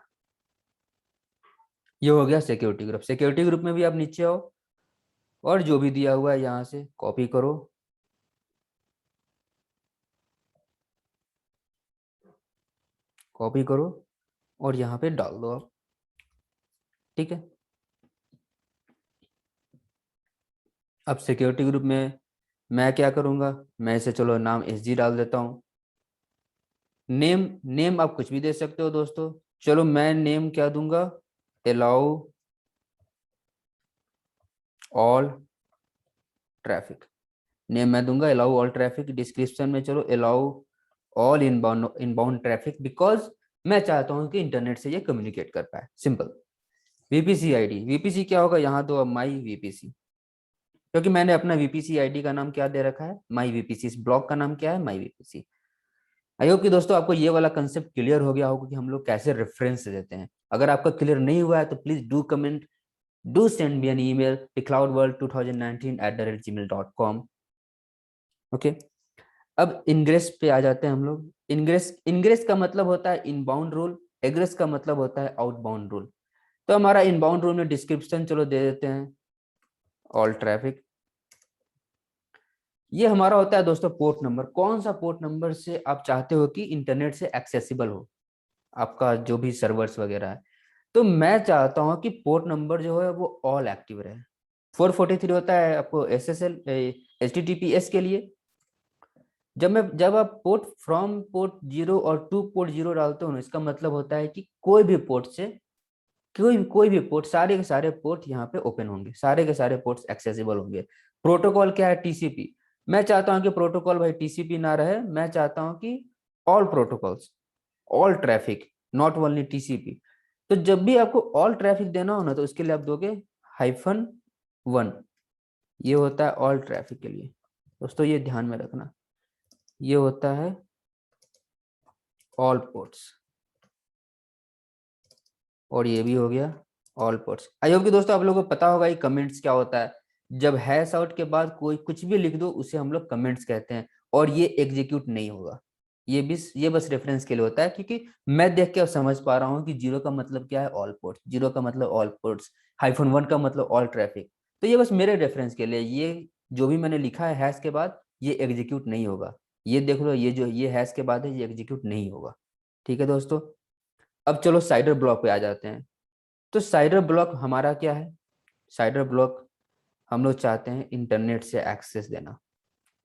ये हो गया सिक्योरिटी ग्रुप। सिक्योरिटी ग्रुप में भी आप नीचे आओ और जो भी दिया हुआ है यहाँ से कॉपी करो, कॉपी करो और यहाँ पे डाल दो आप। ठीक है, अब सिक्योरिटी ग्रुप में मैं क्या करूंगा, मैं इसे चलो नाम एस जी डाल देता हूँ। नेम, नेम आप कुछ भी दे सकते हो दोस्तों। चलो मैं नेम क्या दूंगा, अलाउ ऑल ट्रैफिक। नेम मैं दूंगा अलाउ ऑल ट्रैफिक। डिस्क्रिप्शन में चलो allow all inbound traffic, because मैं चाहता हूं कि इंटरनेट से ये कम्युनिकेट कर पाए, सिंपल। वीपीसी आईडी, वीपीसी क्या होगा, यहाँ दो माई वीपीसी, क्योंकि मैंने अपना वीपीसी आईडी का नाम क्या दे रखा है, माई वीपीसी। इस ब्लॉग का नाम क्या है, माई वीपीसी। आई होप कि दोस्तों आपको ये वाला कंसेप्ट क्लियर हो गया होगा कि हम लोग कैसे रेफरेंस देते हैं। अगर आपका क्लियर नहीं हुआ है तो please do comment, do send me an email cloudworld2019@gmail.com। Okay, अब इनग्रेस पे आ जाते हैं हम लोग। इनग्रेस, इनग्रेस का मतलब होता है इनबाउंड रूल, एग्रेस का मतलब होता है आउटबाउंड रूल। तो हमारा इनबाउंड रूल में डिस्क्रिप्शन चलो दे देते हैं ऑल ट्रैफिक। ये हमारा होता है दोस्तों पोर्ट नंबर, कौन सा पोर्ट नंबर से आप चाहते हो कि इंटरनेट से एक्सेसिबल हो आपका जो भी सर्वर्स वगैरह है। तो मैं चाहता हूं कि पोर्ट नंबर जो है वो ऑल एक्टिव रहे। 443 होता है आपको एस एस एल HTTPS के लिए। जब आप पोर्ट फ्रॉम पोर्ट 0 और टू पोर्ट 0 डालते हो ना, इसका मतलब होता है कि कोई भी पोर्ट से, कोई भी पोर्ट, सारे के सारे पोर्ट यहाँ पे ओपन होंगे, सारे के सारे पोर्ट्स एक्सेसिबल होंगे। प्रोटोकॉल क्या है, टीसीपी। मैं चाहता हूँ कि प्रोटोकॉल भाई टीसीपी ना रहे, मैं चाहता हूँ कि all protocols, all traffic, not only TCP. तो जब भी आपको ऑल ट्रैफिक देना हो ना, तो उसके लिए आप दोगे -1। ये होता है ऑल ट्रैफिक के लिए दोस्तों, ये ध्यान में रखना। ये होता है ऑल पोर्ट्स, और ये भी हो गया ऑल पोर्ट्स। आई होप कि दोस्तों आप लोगों को पता होगा ये कमेंट्स क्या होता है। जब हैश आउट के बाद कोई कुछ भी लिख दो उसे हम लोग कमेंट्स कहते हैं, और ये एग्जीक्यूट नहीं होगा। ये बस रेफरेंस के लिए होता है, क्योंकि मैं देख के अब समझ पा रहा हूँ कि जीरो का मतलब क्या है, ऑल पोर्ट्स। जीरो का मतलब ऑल पोर्ट्स, -1 का मतलब ऑल ट्रैफिक। तो ये बस मेरे रेफरेंस के लिए, ये जो भी मैंने लिखा है हैश के बाद ये एग्जीक्यूट नहीं होगा। ये देख लो, ये जो ये हैश के बाद है ये एग्जीक्यूट नहीं होगा। ठीक है दोस्तों। अब चलो साइडर ब्लॉक पे आ जाते हैं। तो साइडर ब्लॉक हमारा क्या है? साइडर ब्लॉक हम लोग चाहते हैं इंटरनेट से एक्सेस देना,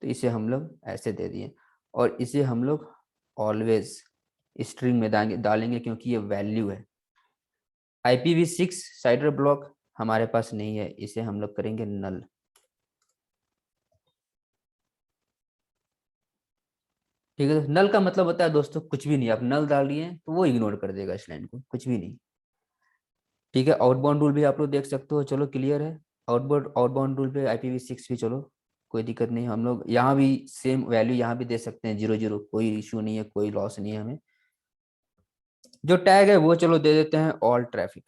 तो इसे हम लोग ऐसे दे दिए, और इसे हम लोग ऑलवेज स्ट्रिंग में डालेंगे क्योंकि ये वैल्यू है। IPv6 साइडर ब्लॉक हमारे पास नहीं है, इसे हम लोग करेंगे नल। ठीक है, नल का मतलब होता है दोस्तों कुछ भी नहीं, आप नल डाल दिए तो वो इग्नोर कर देगा इस लाइन को, कुछ भी नहीं। ठीक है, आउटबाउंड रूल भी आप लोग देख सकते हो, चलो क्लियर है। आउटबाउंड रूल पे IPv6 भी, चलो कोई दिक्कत नहीं, हम लोग यहाँ भी सेम वैल्यू यहाँ भी दे सकते हैं, 0 0, कोई इशू नहीं है, कोई लॉस नहीं है हमें। जो टैग है वो चलो दे देते हैं ऑल ट्रैफिक।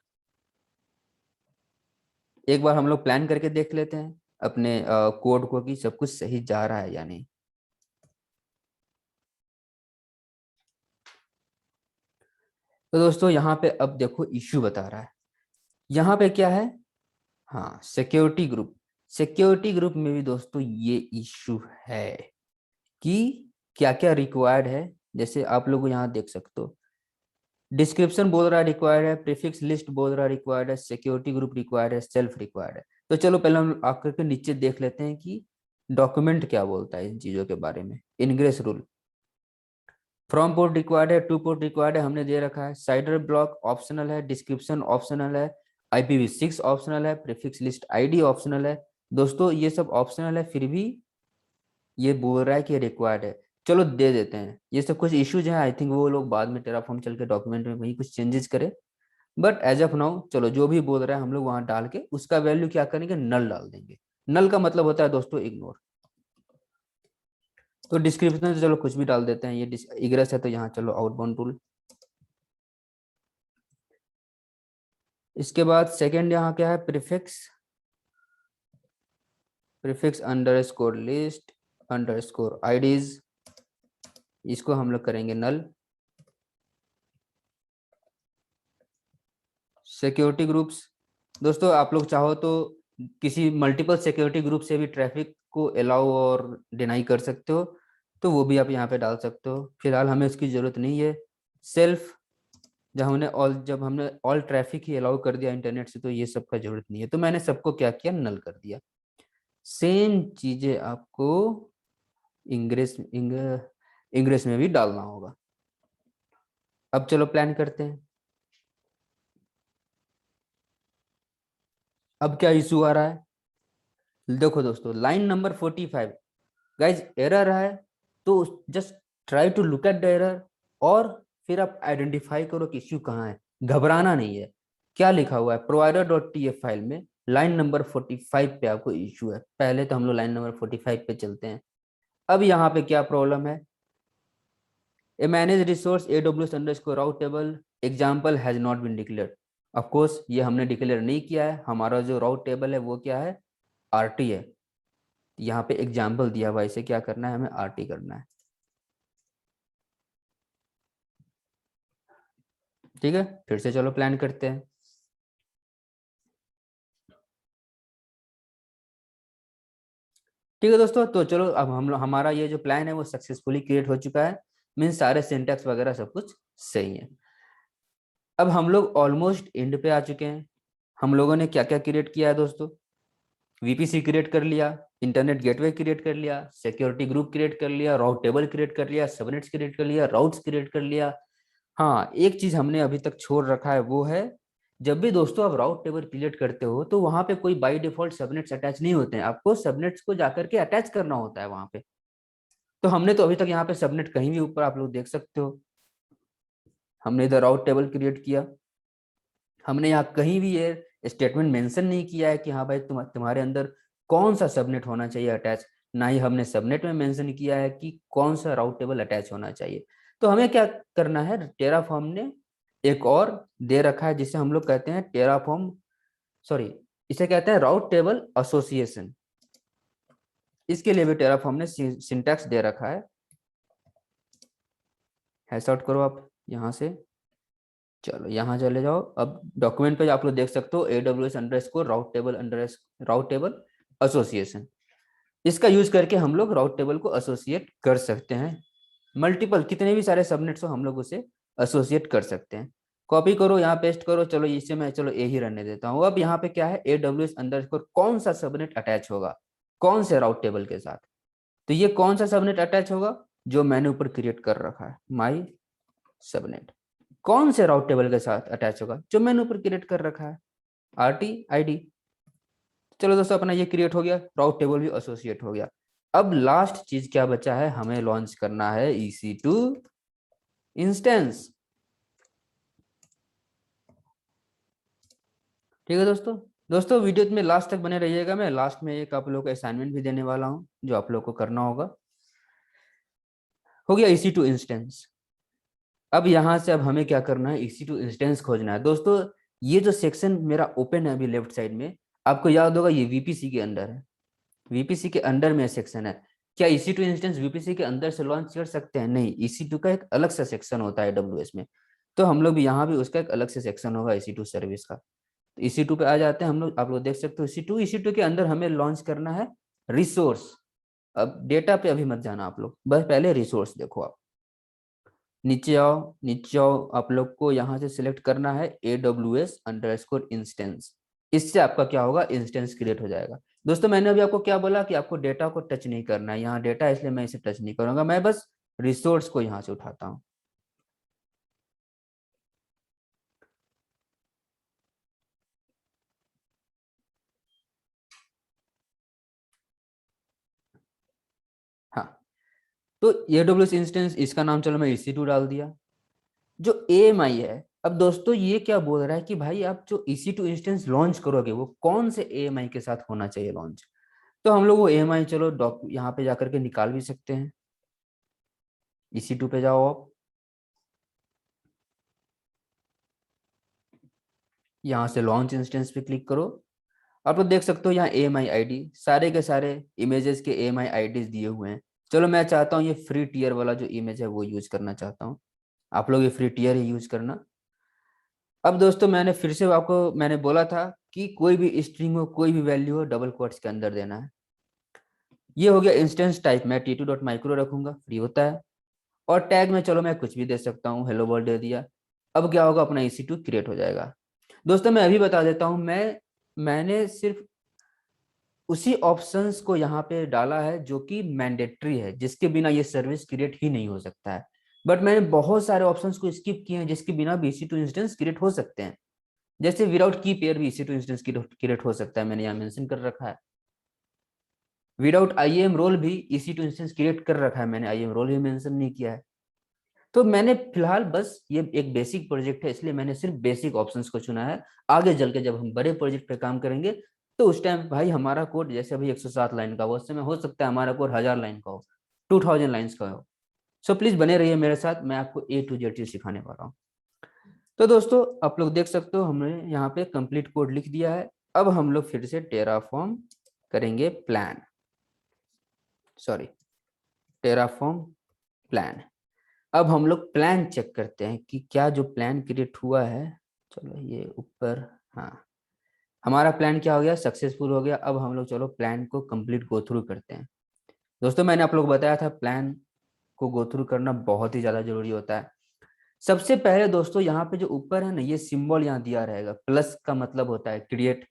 एक बार हम लोग प्लान करके देख लेते हैं अपने कोड को कि सब कुछ सही जा रहा है या नहीं। तो दोस्तों यहाँ पे अब देखो इश्यू बता रहा है, यहाँ पे क्या है? हाँ, सिक्योरिटी ग्रुप। सिक्योरिटी ग्रुप में भी दोस्तों ये इश्यू है कि क्या क्या रिक्वायर्ड है। जैसे आप लोग यहाँ देख सकते हो, डिस्क्रिप्शन बोल रहा है रिक्वायर्ड है, प्रीफिक्स लिस्ट बोल रहा है रिक्वायर्ड है, सिक्योरिटी ग्रुप रिक्वायर्ड है, सेल्फ रिक्वायर्ड है। तो चलो पहले हम आकर के नीचे देख लेते हैं कि डॉक्यूमेंट क्या बोलता है इन चीजों के बारे में। Ingress rule, from port required है, टू पोर्ट रिक्वायर्ड है, हमने दे रखा है। साइडर ब्लॉक ऑप्शनल है, डिस्क्रिप्शन ऑप्शनल है, IPv6 ऑप्शनल है, प्रीफिक्स लिस्ट ID ऑप्शनल है। दोस्तों ये सब ऑप्शनल है, फिर भी ये बोल रहा है कि रिक्वायर्ड है। चलो दे देते हैं। ये सब कुछ इश्यूज हैं, आई थिंक वो लोग बाद में टेराफॉर्म चल के डॉक्यूमेंट में वही कुछ चेंजेस करे। बट एज ऑफ नाउ चलो जो भी बोल रहा है हम लोग वहां डाल के उसका वैल्यू क्या करेंगे, नल डाल देंगे। नल का मतलब होता है दोस्तों इग्नोर। तो डिस्क्रिप्शन में तो चलो कुछ भी डाल देते हैं, ये इग्रेस है तो यहाँ चलो आउटबाउंड रूल। इसके बाद सेकंड यहाँ क्या है, prefix, prefix underscore list underscore IDs, इसको हम लोग करेंगे नल। सिक्योरिटी ग्रुप्स, दोस्तों आप लोग चाहो तो किसी मल्टीपल सिक्योरिटी ग्रुप से भी ट्रैफिक को अलाउ और डिनाई कर सकते हो, तो वो भी आप यहाँ पे डाल सकते हो। फिलहाल हमें इसकी जरूरत नहीं है। सेल्फ, जब हमने ऑल ट्रैफिक ही अलाउ कर दिया इंटरनेट से, तो ये सब का जरूरत नहीं है, तो मैंने सबको क्या किया, नल कर दिया। सेम चीजें आपको इंग्रेस में भी डालना होगा। अब चलो प्लान करते हैं। अब क्या इशू आ रहा है, देखो दोस्तों लाइन नंबर 45, गाइज एरर है। तो just try to look at the error, और फिर आप आइडेंटिफाई करो कि इश्यू कहाँ है। घबराना नहीं है। क्या लिखा हुआ है provider.tf फाइल में, लाइन नंबर 45 पे आपको इश्यू है। पहले तो हम लोग लाइन नंबर 45 पे चलते हैं। अब यहाँ पे क्या प्रॉब्लम है, a manage resource AWS underscore route table example has not been declared. Of course ये हमने डिक्लेयर नहीं किया है, हमारा जो राउट टेबल है वो क्या है, RT है। यहाँ पे एग्जाम्पल दिया हुआ है, इसे क्या करना है, हमें RT करना है। ठीक है, फिर से चलो प्लान करते हैं। ठीक है दोस्तों, तो चलो अब हम लोग, हमारा ये जो प्लान है वो सक्सेसफुली क्रिएट हो चुका है। मीन्स सारे सिंटैक्स वगैरह सब कुछ सही है। अब हम लोग ऑलमोस्ट एंड पे आ चुके हैं। हम लोगों ने क्या क्या क्रिएट किया है दोस्तों, VPC क्रिएट कर लिया, इंटरनेट गेटवे क्रिएट कर लिया, सिक्योरिटी ग्रुप क्रिएट कर लिया, राउट टेबल क्रिएट कर लिया, सबनेट्स क्रिएट कर लिया, राउट्स क्रिएट कर लिया। हाँ, एक चीज हमने अभी तक छोड़ रखा है, वो है जब भी दोस्तों आप राउट टेबल क्रिएट करते हो तो वहां पे कोई बाय डिफॉल्ट सबनेट्स अटैच नहीं होते हैं, आपको सबनेट्स को जाकर के अटैच करना होता है वहां पे। तो हमने तो अभी तक यहाँ पे सबनेट कहीं भी ऊपर आप लोग देख सकते हो, हमने इधर राउट टेबल क्रिएट किया। हमने यहाँ कहीं भी ये स्टेटमेंट मेंशन नहीं किया है कि हाँ भाई तुम्हारे अंदर कौन सा सबनेट होना चाहिए अटैच। ना ही हमने सबनेट में मेंशन किया है कि कौन सा राउट टेबल अटैच होना चाहिए। तो हमें क्या करना है, टेराफॉर्म ने एक और दे रखा है जिसे हम लोग कहते हैं टेराफॉर्म, सॉरी, इसे कहते हैं राउट टेबल एसोसिएशन। इसके लिए भी टेराफॉर्म ने सिंटैक्स दे रखा है। हैश आउट करो आप यहाँ से। चलो यहाँ चले जाओ। अब डॉक्यूमेंट पे आप लोग देख सकते हो AWS राउट टेबल एसोसिएशन। इसका यूज करके हम लोग राउट टेबल को एसोसिएट कर सकते हैं। मल्टीपल कितने भी सारे सबनेट्स हो हम लोग उसे एसोसिएट कर सकते हैं। कॉपी करो, यहाँ पेस्ट करो। चलो इसे मैं चलो ए ही रहने देता हूँ। अब यहाँ पे क्या है, AWS कौन सा सबनेट अटैच होगा कौन से राउट टेबल के साथ। तो ये कौन सा सबनेट अटैच होगा, जो मैंने ऊपर क्रिएट कर रखा है माई सबनेट। कौन से राउट टेबल के साथ अटैच होगा, जो मैंने ऊपर क्रिएट कर रखा है, RTID। चलो दोस्तों अपना ये क्रिएट हो गया, राउट टेबल भी एसोसिएट हो गया। अब लास्ट चीज क्या बचा है, हमें लॉन्च करना है EC2 इंस्टेंस। ठीक है दोस्तों। दोस्तों वीडियो में लास्ट तक बने रहिएगा। मैं लास्ट में एक आप लोग को असाइनमेंट भी देने वाला हूँ जो आप लोग को करना होगा। हो गया EC2 इंस्टेंस। अब यहाँ से अब हमें क्या करना है, EC2 इंस्टेंस खोजना है। दोस्तों ये जो सेक्शन मेरा ओपन है अभी लेफ्ट साइड में, आपको याद होगा ये VPC के अंदर है। VPC के अंडर में सेक्शन है। क्या EC2 इंस्टेंस VPC के अंदर से लॉन्च कर सकते हैं? नहीं, EC2 का एक अलग सा सेक्शन होता है AWS में। तो हम लोग यहाँ भी उसका एक अलग से सेक्शन होगा EC2 सर्विस का। तो EC2 पे आ जाते हैं हम लोग। आप लोग देख सकते हो EC2 के अंदर हमें लॉन्च करना है रिसोर्स। अब डेटा पे अभी मत जाना आप लोग, बस पहले रिसोर्स देखो। आप नीचे आओ, नीचे आओ। आप लोग को यहाँ से सिलेक्ट करना है AWS_इंस्टेंस। इससे आपका क्या होगा, इंस्टेंस क्रिएट हो जाएगा। दोस्तों मैंने अभी आपको क्या बोला कि आपको डेटा को टच नहीं करना है। यहाँ डेटा, इसलिए मैं इसे टच नहीं करूंगा। मैं बस रिसोर्स को यहाँ से उठाता हूँ। हाँ, तो AWS इंस्टेंस, इसका नाम चलो मैं EC2 डाल दिया। जो AMI है, अब दोस्तों ये क्या बोल रहा है कि भाई आप जो EC2 इंस्टेंस लॉन्च करोगे वो कौन से AMI के साथ होना चाहिए लॉन्च। तो हम लोग वो AMI चलो डॉक यहाँ पे जाकर के निकाल भी सकते हैं। EC2 पे जाओ आप, यहाँ से लॉन्च इंस्टेंस पे क्लिक करो। आप लोग देख सकते हो यहाँ AMI ID, सारे के सारे इमेजेस के AMI IDs दिए हुए हैं। चलो मैं चाहता हूँ ये फ्री टीयर वाला जो इमेज है वो यूज करना चाहता हूँ। आप लोग ये फ्री टीयर ही यूज करना। अब दोस्तों मैंने फिर से आपको मैंने बोला था कि कोई भी स्ट्रिंग हो, कोई भी वैल्यू हो, डबल कोट्स के अंदर देना है। ये हो गया इंस्टेंस टाइप, मैं T2.micro रखूंगा, फ्री होता है। और टैग में चलो मैं कुछ भी दे सकता हूँ, हेलो वर्ल्ड दे दिया। अब क्या होगा, अपना EC2 क्रिएट हो जाएगा। दोस्तों मैं अभी बता देता हूँ, मैंने सिर्फ उसी ऑप्शंस को यहाँ पे डाला है जो कि मैंडेटरी है, जिसके बिना ये सर्विस क्रिएट ही नहीं हो सकता है। बट मैंने बहुत सारे ऑप्शंस को स्किप किए हैं जिसके बिना भी EC2 इंस्टेंस क्रिएट हो सकते हैं। जैसे विदाउट की पेयर भी EC2 इंस्टेंस क्रिएट हो सकता है, मैंने यहाँ मेंशन कर रखा है। विदाउट IAM रोल भी EC2 इंस्टेंस क्रिएट कर रखा है, मैंने IAM रोल भी मेंशन नहीं किया है। तो मैंने फिलहाल बस ये एक बेसिक प्रोजेक्ट है इसलिए मैंने सिर्फ बेसिक ऑप्शंस को चुना है। आगे चल के जब हम बड़े प्रोजेक्ट पे काम करेंगे तो उस टाइम भाई हमारा कोड जैसे अभी 107 लाइन का हो, उस समय हो सकता है हमारा कोड 1000 लाइन का हो, 2000 लाइन्स का हो। सो प्लीज बने रहिए मेरे साथ, मैं आपको A to Z चीज सिखाने वाला हूँ। तो दोस्तों आप लोग देख सकते हो हमने यहाँ पे कंप्लीट कोड लिख दिया है। अब हम लोग फिर से टेराफॉर्म करेंगे प्लान, सॉरी टेराफॉर्म प्लान। अब हम लोग प्लान चेक करते हैं कि क्या जो प्लान क्रिएट हुआ है, चलो ये ऊपर, हाँ हमारा प्लान क्या हो गया, सक्सेसफुल हो गया। अब हम लोग चलो प्लान को कंप्लीट गो थ्रू करते हैं। दोस्तों मैंने आप लोग को बताया था प्लान को गो थ्रू करना बहुत ही ज्यादा जरूरी होता है। सबसे पहले दोस्तों यहाँ पे जो ऊपर है ना, ये सिंबल यहाँ दिया रहेगा, प्लस का मतलब होता है क्रिएट।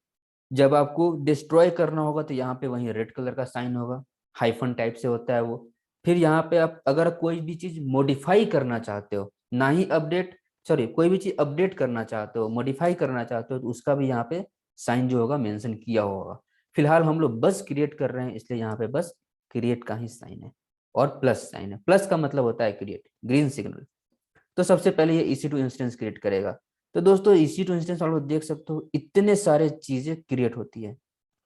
जब आपको डिस्ट्रॉय करना होगा तो यहाँ पे वही रेड कलर का साइन होगा, हाइफन टाइप से होता है वो। फिर यहाँ पे आप अगर कोई भी चीज मॉडिफाई करना चाहते हो, ना ही अपडेट, सॉरी कोई भी चीज अपडेट करना चाहते हो, मॉडिफाई करना चाहते हो, तो उसका भी यहाँ पे साइन जो होगा मेंशन किया होगा। फिलहाल हम लोग बस क्रिएट कर रहे हैं इसलिए यहाँ पे बस क्रिएट का ही साइन है और प्लस साइन है। प्लस का मतलब होता है क्रिएट, ग्रीन सिग्नल। तो सबसे पहले ये EC2 इंस्टेंस क्रिएट करेगा। तो दोस्तों EC2 इंस्टेंस आप लोग देख सकते हो इतने सारे चीजें क्रिएट होती है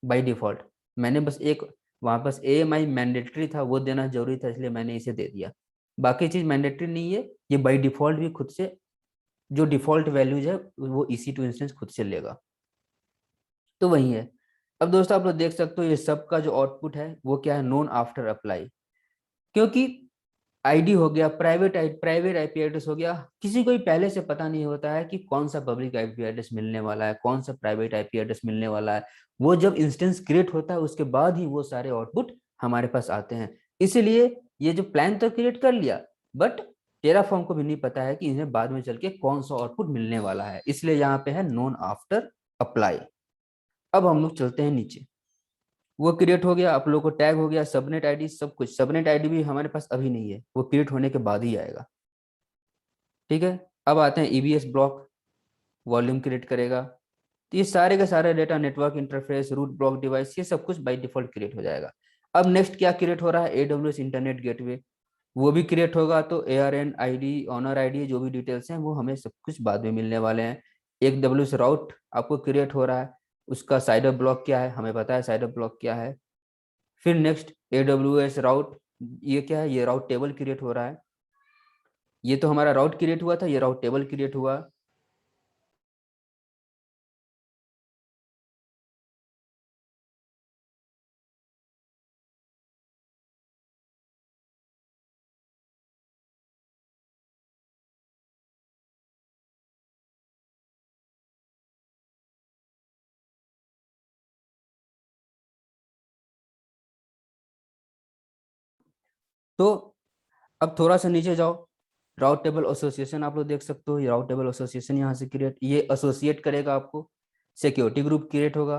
बाय डिफॉल्ट। मैंने बस एक वहां पास AMI मैंडेटरी था, वो देना जरूरी था इसलिए मैंने इसे दे दिया। बाकी चीज मैंडेटरी नहीं है, ये बाय डिफॉल्ट भी खुद से जो डिफॉल्ट वैल्यूज है वो EC2 इंस्टेंस खुद से लेगा। तो वही है। अब दोस्तों आप लोग देख सकते हो ये सबका जो आउटपुट है वो क्या है, नोन आफ्टर अप्लाई। क्योंकि आईडी हो गया, प्राइवेट आईपी एड्रेस हो गया। किसी को भी पहले से पता नहीं होता है कि कौन सा पब्लिक आईपी एड्रेस मिलने वाला है, कौन सा प्राइवेट आईपी एड्रेस मिलने वाला है। वो जब इंस्टेंस क्रिएट होता है उसके बाद ही वो सारे आउटपुट हमारे पास आते हैं। इसीलिए ये जो प्लान तो क्रिएट कर लिया, बट टेराफॉर्म को भी नहीं पता है कि इन्हें बाद में चल के कौन सा आउटपुट मिलने वाला है, इसलिए यहाँ पे है नोन आफ्टर अप्लाई। अब हम लोग चलते हैं नीचे। वो क्रिएट हो गया, आप लोग को टैग हो गया, सबनेट आईडी, सब कुछ। सबनेट आईडी भी हमारे पास अभी नहीं है, वो क्रिएट होने के बाद ही आएगा। ठीक है। अब आते हैं ईबीएस ब्लॉक, वॉल्यूम क्रिएट करेगा। तो ये सारे के सारे data, network interface, root block device, ये सब कुछ बाय डिफॉल्ट क्रिएट हो जाएगा। अब नेक्स्ट क्या क्रिएट हो रहा है, एडब्ल्यूएस इंटरनेट गेटवे, वो भी क्रिएट होगा। तो एआरएन आईडी, ऑनर आईडी, जो भी डिटेल्स हैं वो हमें सब कुछ बाद में मिलने वाले हैं। एक डब्ल्यूएस राउट आपको क्रिएट हो रहा है, उसका साइड अप ब्लॉक क्या है हमें पता है, साइड अप ब्लॉक क्या है। फिर नेक्स्ट एडब्ल्यूएस राउट, ये क्या है, ये राउट टेबल क्रिएट हो रहा है। ये तो हमारा राउट क्रिएट हुआ था, ये राउट टेबल क्रिएट हुआ। तो अब थोड़ा सा नीचे जाओ, राउट टेबल एसोसिएशन आप लोग देख सकते हो। ये राउट टेबल एसोसिएशन यहाँ से क्रिएट, ये एसोसिएट करेगा आपको। सिक्योरिटी ग्रुप क्रिएट होगा।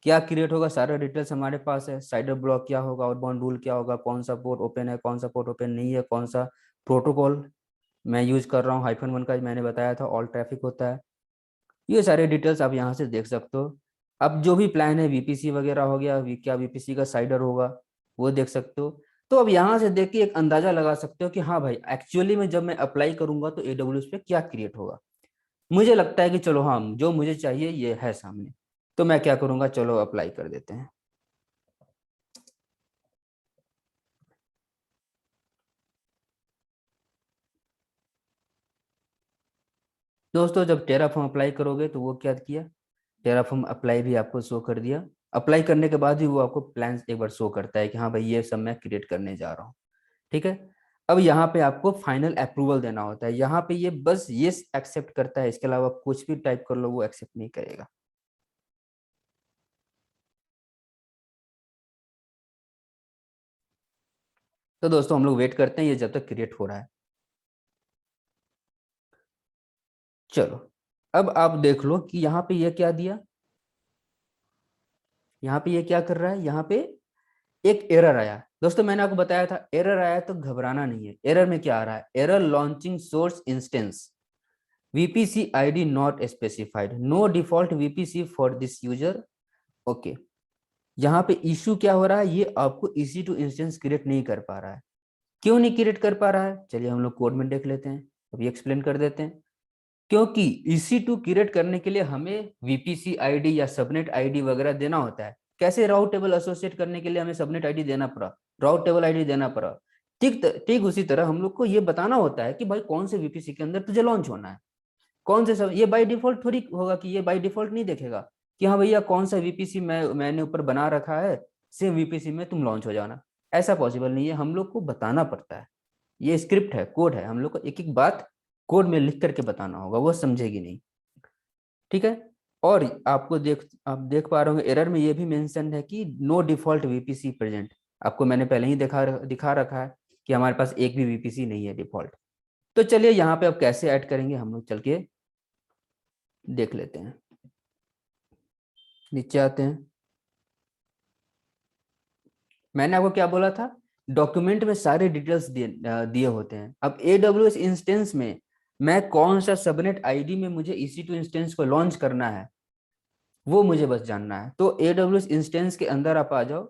क्या क्रिएट होगा, सारा डिटेल्स हमारे पास है। साइडर ब्लॉक क्या होगा, आउटबाउंड रूल क्या होगा, कौन सा पोर्ट ओपन है, कौन सा पोर्ट ओपन नहीं है, कौन सा प्रोटोकॉल मैं यूज कर रहा हूँ, -1 का मैंने बताया था, ऑल ट्रैफिक होता है। ये सारे डिटेल्स आप यहाँ से देख सकते हो। अब जो भी प्लान है, वीपीसी वगैरह हो गया, क्या वीपीसी का साइडर होगा, वो देख सकते हो। तो अब यहाँ से देख के एक अंदाजा लगा सकते हो कि हाँ भाई, एक्चुअली में जब मैं अप्लाई करूंगा तो एडब्ल्यूएस पे क्या क्रिएट होगा। मुझे लगता है कि चलो हाँ, जो मुझे चाहिए ये है सामने। तो मैं क्या करूंगा, चलो अप्लाई कर देते हैं। दोस्तों जब टेराफॉर्म अप्लाई करोगे तो वो क्या किया, टेराफॉर्म अप्लाई भी आपको शो कर दिया। अप्लाई करने के बाद ही वो आपको प्लान एक बार शो करता है कि हाँ भाई ये सब मैं क्रिएट करने जा रहा हूँ। ठीक है। अब यहाँ पे आपको फाइनल अप्रूवल देना होता है। यहाँ पे ये बस ये एक्सेप्ट करता है, इसके अलावा कुछ भी टाइप कर लो वो एक्सेप्ट नहीं करेगा। तो दोस्तों हम लोग वेट करते हैं ये जब तक क्रिएट हो रहा है। चलो, अब आप देख लो कि यहाँ पे ये क्या दिया, यहाँ पे ये क्या कर रहा है। यहाँ पे एक एरर आया। दोस्तों मैंने आपको बताया था एरर आया तो घबराना नहीं है। एरर में क्या आ रहा है, error launching source instance, VPC ID not specified, no default VPC for this user। Okay. यहाँ पे इशू क्या हो रहा है, ये आपको EC2 इंस्टेंस क्रिएट नहीं कर पा रहा है। क्यों नहीं क्रिएट कर पा रहा है, चलिए हम लोग कोड में देख लेते हैं, अभी एक्सप्लेन कर देते हैं। क्योंकि EC2 क्रिएट करने के लिए हमें VPC ID या सबनेट ID वगैरह देना होता है। कैसे, राउट टेबल एसोसिएट करने के लिए हमें सबनेट ID देना पड़ा, राउट टेबल ID देना पड़ा। ठीक ठीक उसी तरह हम लोग को ये बताना होता है कि भाई कौन से VPC के अंदर तुझे लॉन्च होना है, कौन से सब। ये बाय डिफॉल्ट थोड़ी होगा कि ये बाय डिफॉल्ट नहीं देखेगा कि हाँ भैया कौन सा VPC मैंने ऊपर बना रखा है, सेम VPC में तुम लॉन्च हो जाना। ऐसा पॉसिबल नहीं है, हम लोग को बताना पड़ता है। ये स्क्रिप्ट है, कोड है, हम लोग को एक एक बात कोड में लिख करके बताना होगा, वो समझेगी नहीं। ठीक है। और आपको आप देख पा रहे होंगे एरर में ये भी मेंशन है कि नो डिफॉल्ट VPC प्रेजेंट। आपको मैंने पहले ही दिखा रखा है कि हमारे पास एक भी VPC नहीं है डिफॉल्ट। तो चलिए यहाँ पे अब कैसे ऐड करेंगे हम लोग चल के देख लेते हैं। नीचे आते हैं। मैंने आपको क्या बोला था, डॉक्यूमेंट में सारे डिटेल्स दिए होते हैं। अब AWS इंस्टेंस में मैं कौन सा सबनेट आईडी में मुझे EC2 इंस्टेंस को लॉन्च करना है, वो मुझे बस जानना है। तो AWS इंस्टेंस के अंदर आप आ जाओ,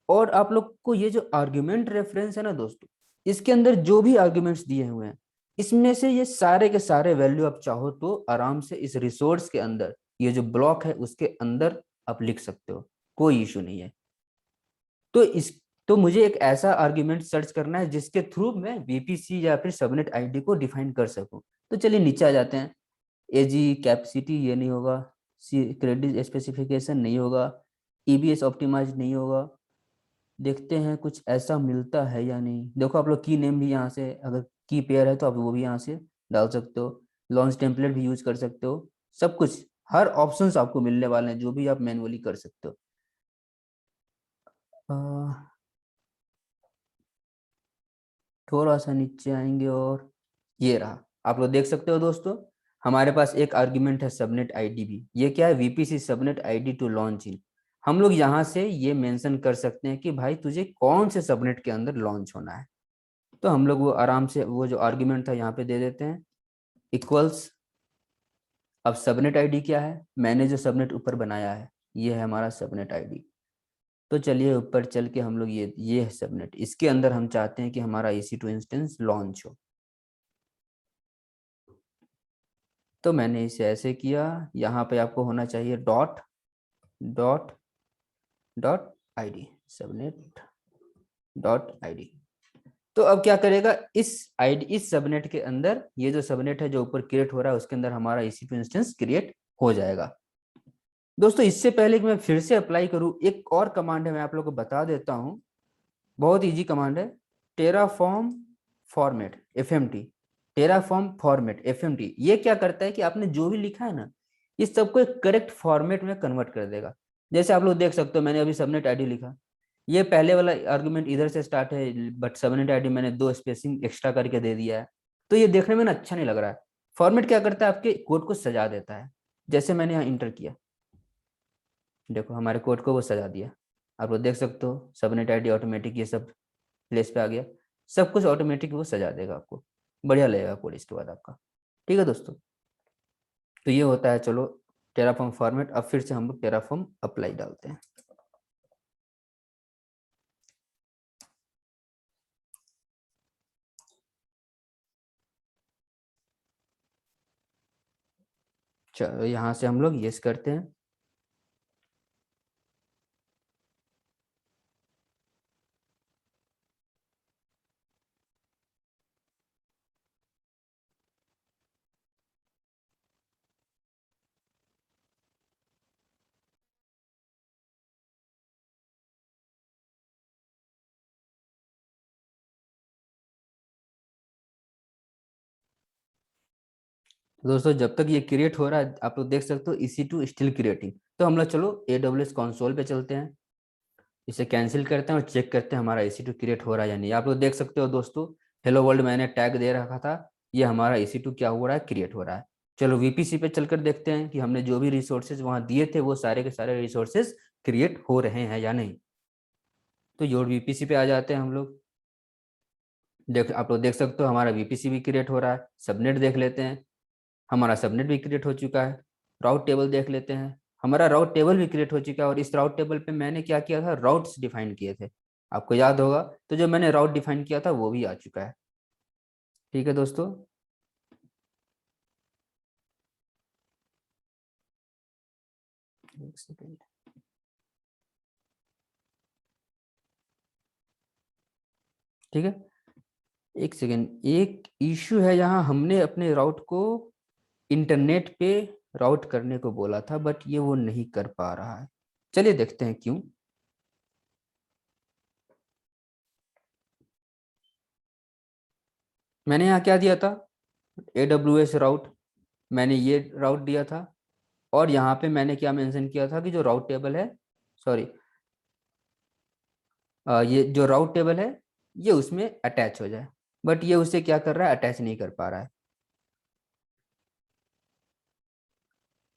और आप लोग को ये जो आर्ग्यूमेंट रेफरेंस है ना दोस्तों, इसके अंदर जो भी आर्ग्यूमेंट्स दिए हुए हैं, इसमें से ये सारे के सारे वैल्यू आप चाहो तो आराम से इस रिसोर्स के अंदर, ये जो ब्लॉक है उसके अंदर आप लिख सकते हो, कोई इशू नहीं है। तो इस तो मुझे एक ऐसा आर्ग्यूमेंट सर्च करना है जिसके थ्रू मैं VPC या फिर सबनेट आईडी को डिफाइन कर सकूं। तो चलिए नीचे आ जाते हैं। AG कैपेसिटी ये नहीं होगा, क्रेडिट स्पेसिफिकेशन नहीं होगा, EBS ऑप्टिमाइज नहीं होगा, देखते हैं कुछ ऐसा मिलता है या नहीं। देखो आप लोग की नेम भी यहाँ से, अगर की पेयर है तो आप वो भी यहाँ से डाल सकते हो, लॉन्च टेम्पलेट भी यूज कर सकते हो। सब कुछ, हर ऑप्शंस आपको मिलने वाले हैं, जो भी आप मैनुअली कर सकते हो। अ, थोड़ा सा नीचे आएंगे और ये रहा, आप लोग देख सकते हो दोस्तों, हमारे पास एक आर्ग्यूमेंट है सबनेट आईडी भी। ये क्या है, VPC subnet ID to launch in. हम लोग यहाँ से ये मेंशन कर सकते हैं कि भाई तुझे कौन से सबनेट के अंदर लॉन्च होना है। तो हम लोग वो आराम से वो जो आर्ग्यूमेंट था यहाँ पे दे देते हैं, इक्वल्स। अब सबनेट आईडी क्या है, मैंने जो सबनेट ऊपर बनाया है ये है हमारा सबनेट आईडी। तो चलिए ऊपर चल के हम लोग ये है सबनेट, इसके अंदर हम चाहते हैं कि हमारा EC2 इंस्टेंस लॉन्च हो। तो मैंने इसे ऐसे किया, यहाँ पे आपको होना चाहिए dot dot dot ID, subnet dot ID. तो अब क्या करेगा, इस आईडी इस सबनेट के अंदर, ये जो सबनेट है जो ऊपर क्रिएट हो रहा है उसके अंदर हमारा EC2 इंस्टेंस क्रिएट हो जाएगा। दोस्तों इससे पहले कि मैं फिर से अप्लाई करूं, एक और कमांड है, मैं आप लोगों को बता देता हूं। बहुत इजी कमांड है, Terraform format FMT। Terraform format FMT ये क्या करता है कि आपने जो भी लिखा है ना, इस सबको एक करेक्ट फॉर्मेट में कन्वर्ट कर देगा। जैसे आप लोग देख सकते हो, मैंने अभी सबनेट आईडी लिखा, ये पहले वाला आर्गुमेंट इधर से स्टार्ट है, बट सबनेट आईडी मैंने 2 स्पेसिंग एक्स्ट्रा करके दे दिया है। तो ये देखने में ना अच्छा नहीं लग रहा है। फॉर्मेट क्या करता है, आपके कोड को सजा देता है। जैसे मैंने यहाँ इंटर किया, देखो हमारे कोड को वो सजा दिया। आप लोग देख सकते हो सबनेट आईडी ऑटोमेटिक ये सब प्लेस पे आ गया। सब कुछ ऑटोमेटिक वो सजा देगा आपको, बढ़िया लगेगा कोड इसके बाद आपका। ठीक है दोस्तों, तो ये होता है। चलो टेराफॉर्म फॉर्मेट, अब फिर से हम लोग टेराफॉर्म अप्लाई डालते हैं। चलो यहाँ से हम लोग यस करते हैं। दोस्तों जब तक ये क्रिएट हो रहा है, आप लोग देख सकते हो EC2 स्टिल क्रिएटिंग। तो हम लोग चलो AWS कंसोल पे चलते हैं, इसे कैंसिल करते हैं और चेक करते हैं हमारा EC2 क्रिएट हो रहा है या नहीं। आप लोग देख सकते हो दोस्तों, हेलो वर्ल्ड मैंने टैग दे रखा था, ये हमारा EC2 क्या हो रहा है, क्रिएट हो रहा है। चलो VPC पे चलकर देखते हैं कि हमने जो भी रिसोर्सेज वहां दिए थे वो सारे के सारे रिसोर्सेज क्रिएट हो रहे हैं या नहीं। तो योर VPC पे आ जाते हैं हम लोग। देख आप लोग देख सकते हो हमारा VPC भी क्रिएट हो रहा है। सबनेट देख लेते हैं, हमारा सबनेट भी क्रिएट हो चुका है। राउट टेबल देख लेते हैं, हमारा राउट टेबल भी क्रिएट हो चुका है। और इस राउट टेबल पे मैंने क्या किया था, राउट्स डिफाइन किए थे, आपको याद होगा। तो जो मैंने राउट डिफाइन किया था वो भी आ चुका है। ठीक है दोस्तों, एक सेकेंड। ठीक है, एक सेकेंड, एक इश्यू है यहाँ, हमने अपने राउट को इंटरनेट पे राउट करने को बोला था, बट ये वो नहीं कर पा रहा है। चलिए देखते हैं क्यों। मैंने यहाँ क्या दिया था, AWS राउट, मैंने ये राउट दिया था। और यहाँ पे मैंने क्या मेंशन किया था कि जो राउट टेबल है, सॉरी, ये जो राउट टेबल है ये उसमें अटैच हो जाए। बट ये उसे क्या कर रहा है, अटैच नहीं कर पा रहा है।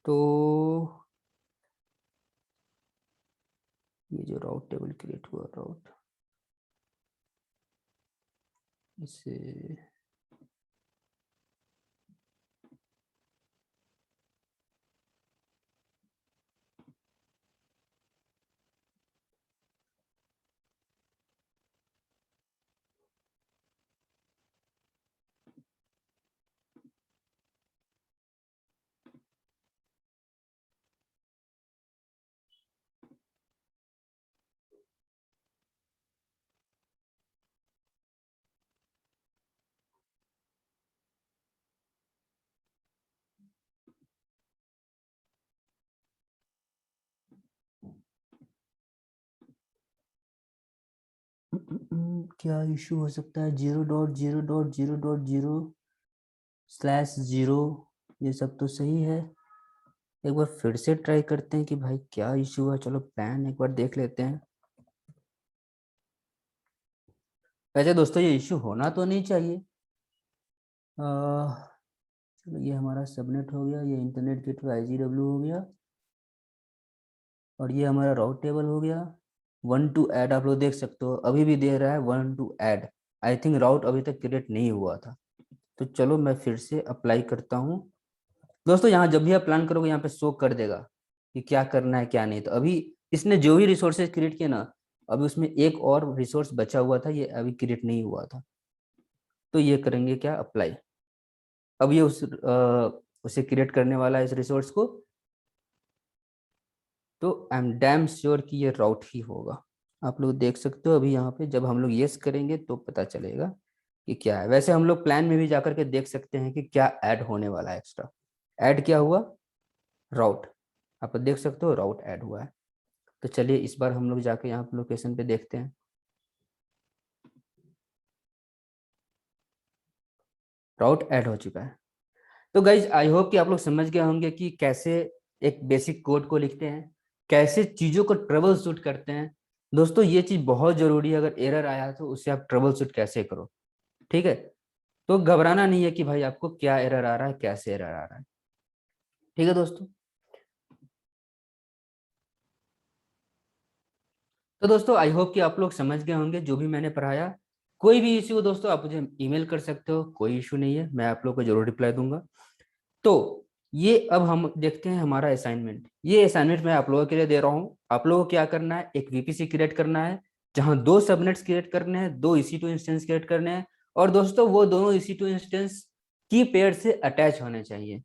तो ये जो राउट टेबल क्रिएट हुआ, राउट, इसे क्या इशू हो सकता है? 0.0.0.0/0, ये सब तो सही है। एक बार फिर से ट्राई करते हैं कि भाई क्या इशू है। चलो प्लान एक बार देख लेते हैं। वैसे दोस्तों ये इशू होना तो नहीं चाहिए। चलो ये हमारा सबनेट हो गया, ये इंटरनेट गेटवे IGW हो गया, और ये हमारा राउट टेबल हो गया। 1 to add आप लोग देख सकते हो, अभी भी दे रहा है 1 to add। आई थिंक राउट अभी तक क्रिएट नहीं हुआ था। तो चलो मैं फिर से अप्लाई करता हूँ। दोस्तों यहाँ जब भी आप प्लान करोगे यहाँ पे शो कर देगा कि क्या करना है क्या नहीं। तो अभी इसने जो भी रिसोर्सेज क्रिएट किए ना, अभी उसमें एक और रिसोर्स बचा हुआ था, ये अभी क्रिएट नहीं हुआ था। तो ये करेंगे क्या, अप्लाई। अब ये उसे क्रिएट करने वाला है इस रिसोर्स को। तो आई एम डैम श्योर कि ये राउट ही होगा। आप लोग देख सकते हो अभी यहाँ पे जब हम लोग यस करेंगे तो पता चलेगा कि क्या है। वैसे हम लोग प्लान में भी जाकर के देख सकते हैं कि क्या ऐड होने वाला है एक्स्ट्रा। ऐड क्या हुआ? राउट। आप देख सकते हो राउट ऐड हुआ है। तो चलिए इस बार हम लोग जाके यहाँ पे लोकेशन पे देखते हैं। राउट ऐड हो चुका है। तो गाइज आई होप कि आप लोग समझ गए होंगे कि कैसे एक बेसिक कोड को लिखते हैं, कैसे चीजों को ट्रबल शूट करते हैं। दोस्तों ये चीज बहुत जरूरी है, अगर एरर आया तो उससे आप ट्रबल शूट कैसे करो। ठीक है, तो घबराना नहीं है कि भाई आपको क्या एरर आ रहा है, कैसे एरर आ रहा है। ठीक है दोस्तों। तो दोस्तों आई होप कि आप लोग समझ गए होंगे जो भी मैंने पढ़ाया। कोई भी इश्यू हो दोस्तों आप मुझे ईमेल कर सकते हो, कोई इशू नहीं है, मैं आप लोग को जरूर रिप्लाई दूंगा। तो ये अब हम देखते हैं हमारा असाइनमेंट। ये असाइनमेंट मैं आप लोगों के लिए दे रहा हूँ। आप लोगों को क्या करना है, एक VPC क्रिएट करना है जहां 2 सबनेट्स क्रिएट करने हैं, 2 EC2 इंस्टेंस क्रिएट करने हैं। और दोस्तों वो दोनों EC2 इंस्टेंस की पेयर से अटैच होने चाहिए।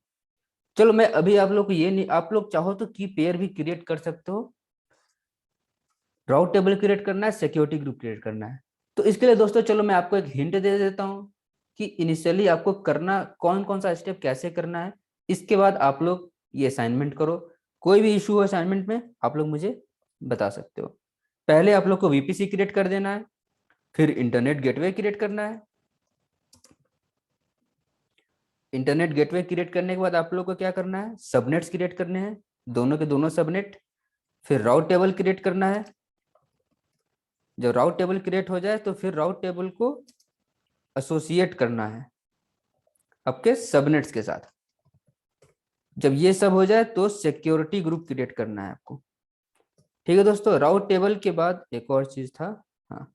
चलो मैं अभी आप लोग को ये नहीं, आप लोग चाहो तो की पेयर भी क्रिएट कर सकते हो। राउट टेबल क्रिएट करना है, सिक्योरिटी ग्रुप क्रिएट करना है। तो इसके लिए दोस्तों चलो मैं आपको एक हिंट दे देता हूँ कि इनिशियली आपको करना कौन कौन सा स्टेप कैसे करना है। इसके बाद आप लोग ये असाइनमेंट करो। कोई भी इशू हो असाइनमेंट में आप लोग मुझे बता सकते हो। पहले आप लोग को VPC क्रिएट कर देना है, फिर इंटरनेट गेटवे क्रिएट करना है। इंटरनेट गेटवे क्रिएट करने के बाद आप लोग को क्या करना है, सबनेट्स क्रिएट करने हैं, दोनों के दोनों सबनेट। फिर राउट टेबल क्रिएट करना है। जब राउट टेबल क्रिएट हो जाए तो फिर राउट टेबल को एसोसिएट करना है आपके सबनेट्स के साथ। जब ये सब हो जाए तो सिक्योरिटी ग्रुप क्रिएट करना है आपको। ठीक है दोस्तों, राउट टेबल के बाद एक और चीज था। हाँ,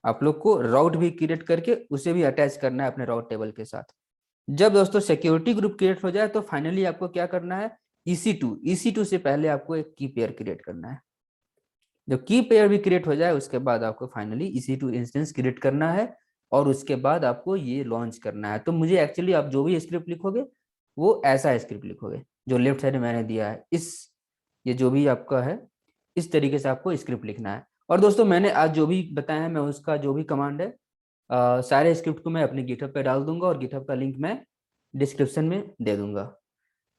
आप लोग को राउट भी क्रिएट करके उसे भी अटैच करना है अपने राउट टेबल के साथ। जब दोस्तों सिक्योरिटी ग्रुप क्रिएट हो जाए तो फाइनली आपको क्या करना है, EC2 से पहले आपको एक की पेयर क्रिएट करना है। जब की पेयर भी क्रिएट हो जाए उसके बाद आपको फाइनली EC2 इंस्टेंस क्रिएट करना है, और उसके बाद आपको ये लॉन्च करना है। तो मुझे एक्चुअली आप जो भी स्क्रिप्ट लिखोगे वो ऐसा स्क्रिप्ट लिखोगे जो लेफ्ट साइड में मैंने दिया है। इस ये जो भी आपका है इस तरीके से आपको स्क्रिप्ट लिखना है। और दोस्तों मैंने आज जो भी बताया है मैं उसका जो भी कमांड है सारे स्क्रिप्ट को मैं अपने गिटहब पे डाल दूंगा, और गिटहब का लिंक मैं डिस्क्रिप्शन में दे दूंगा।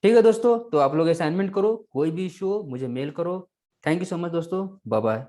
ठीक है दोस्तों, तो आप लोग असाइनमेंट करो, कोई भी इशू हो मुझे मेल करो। थैंक यू सो मच दोस्तों, बाय बाय।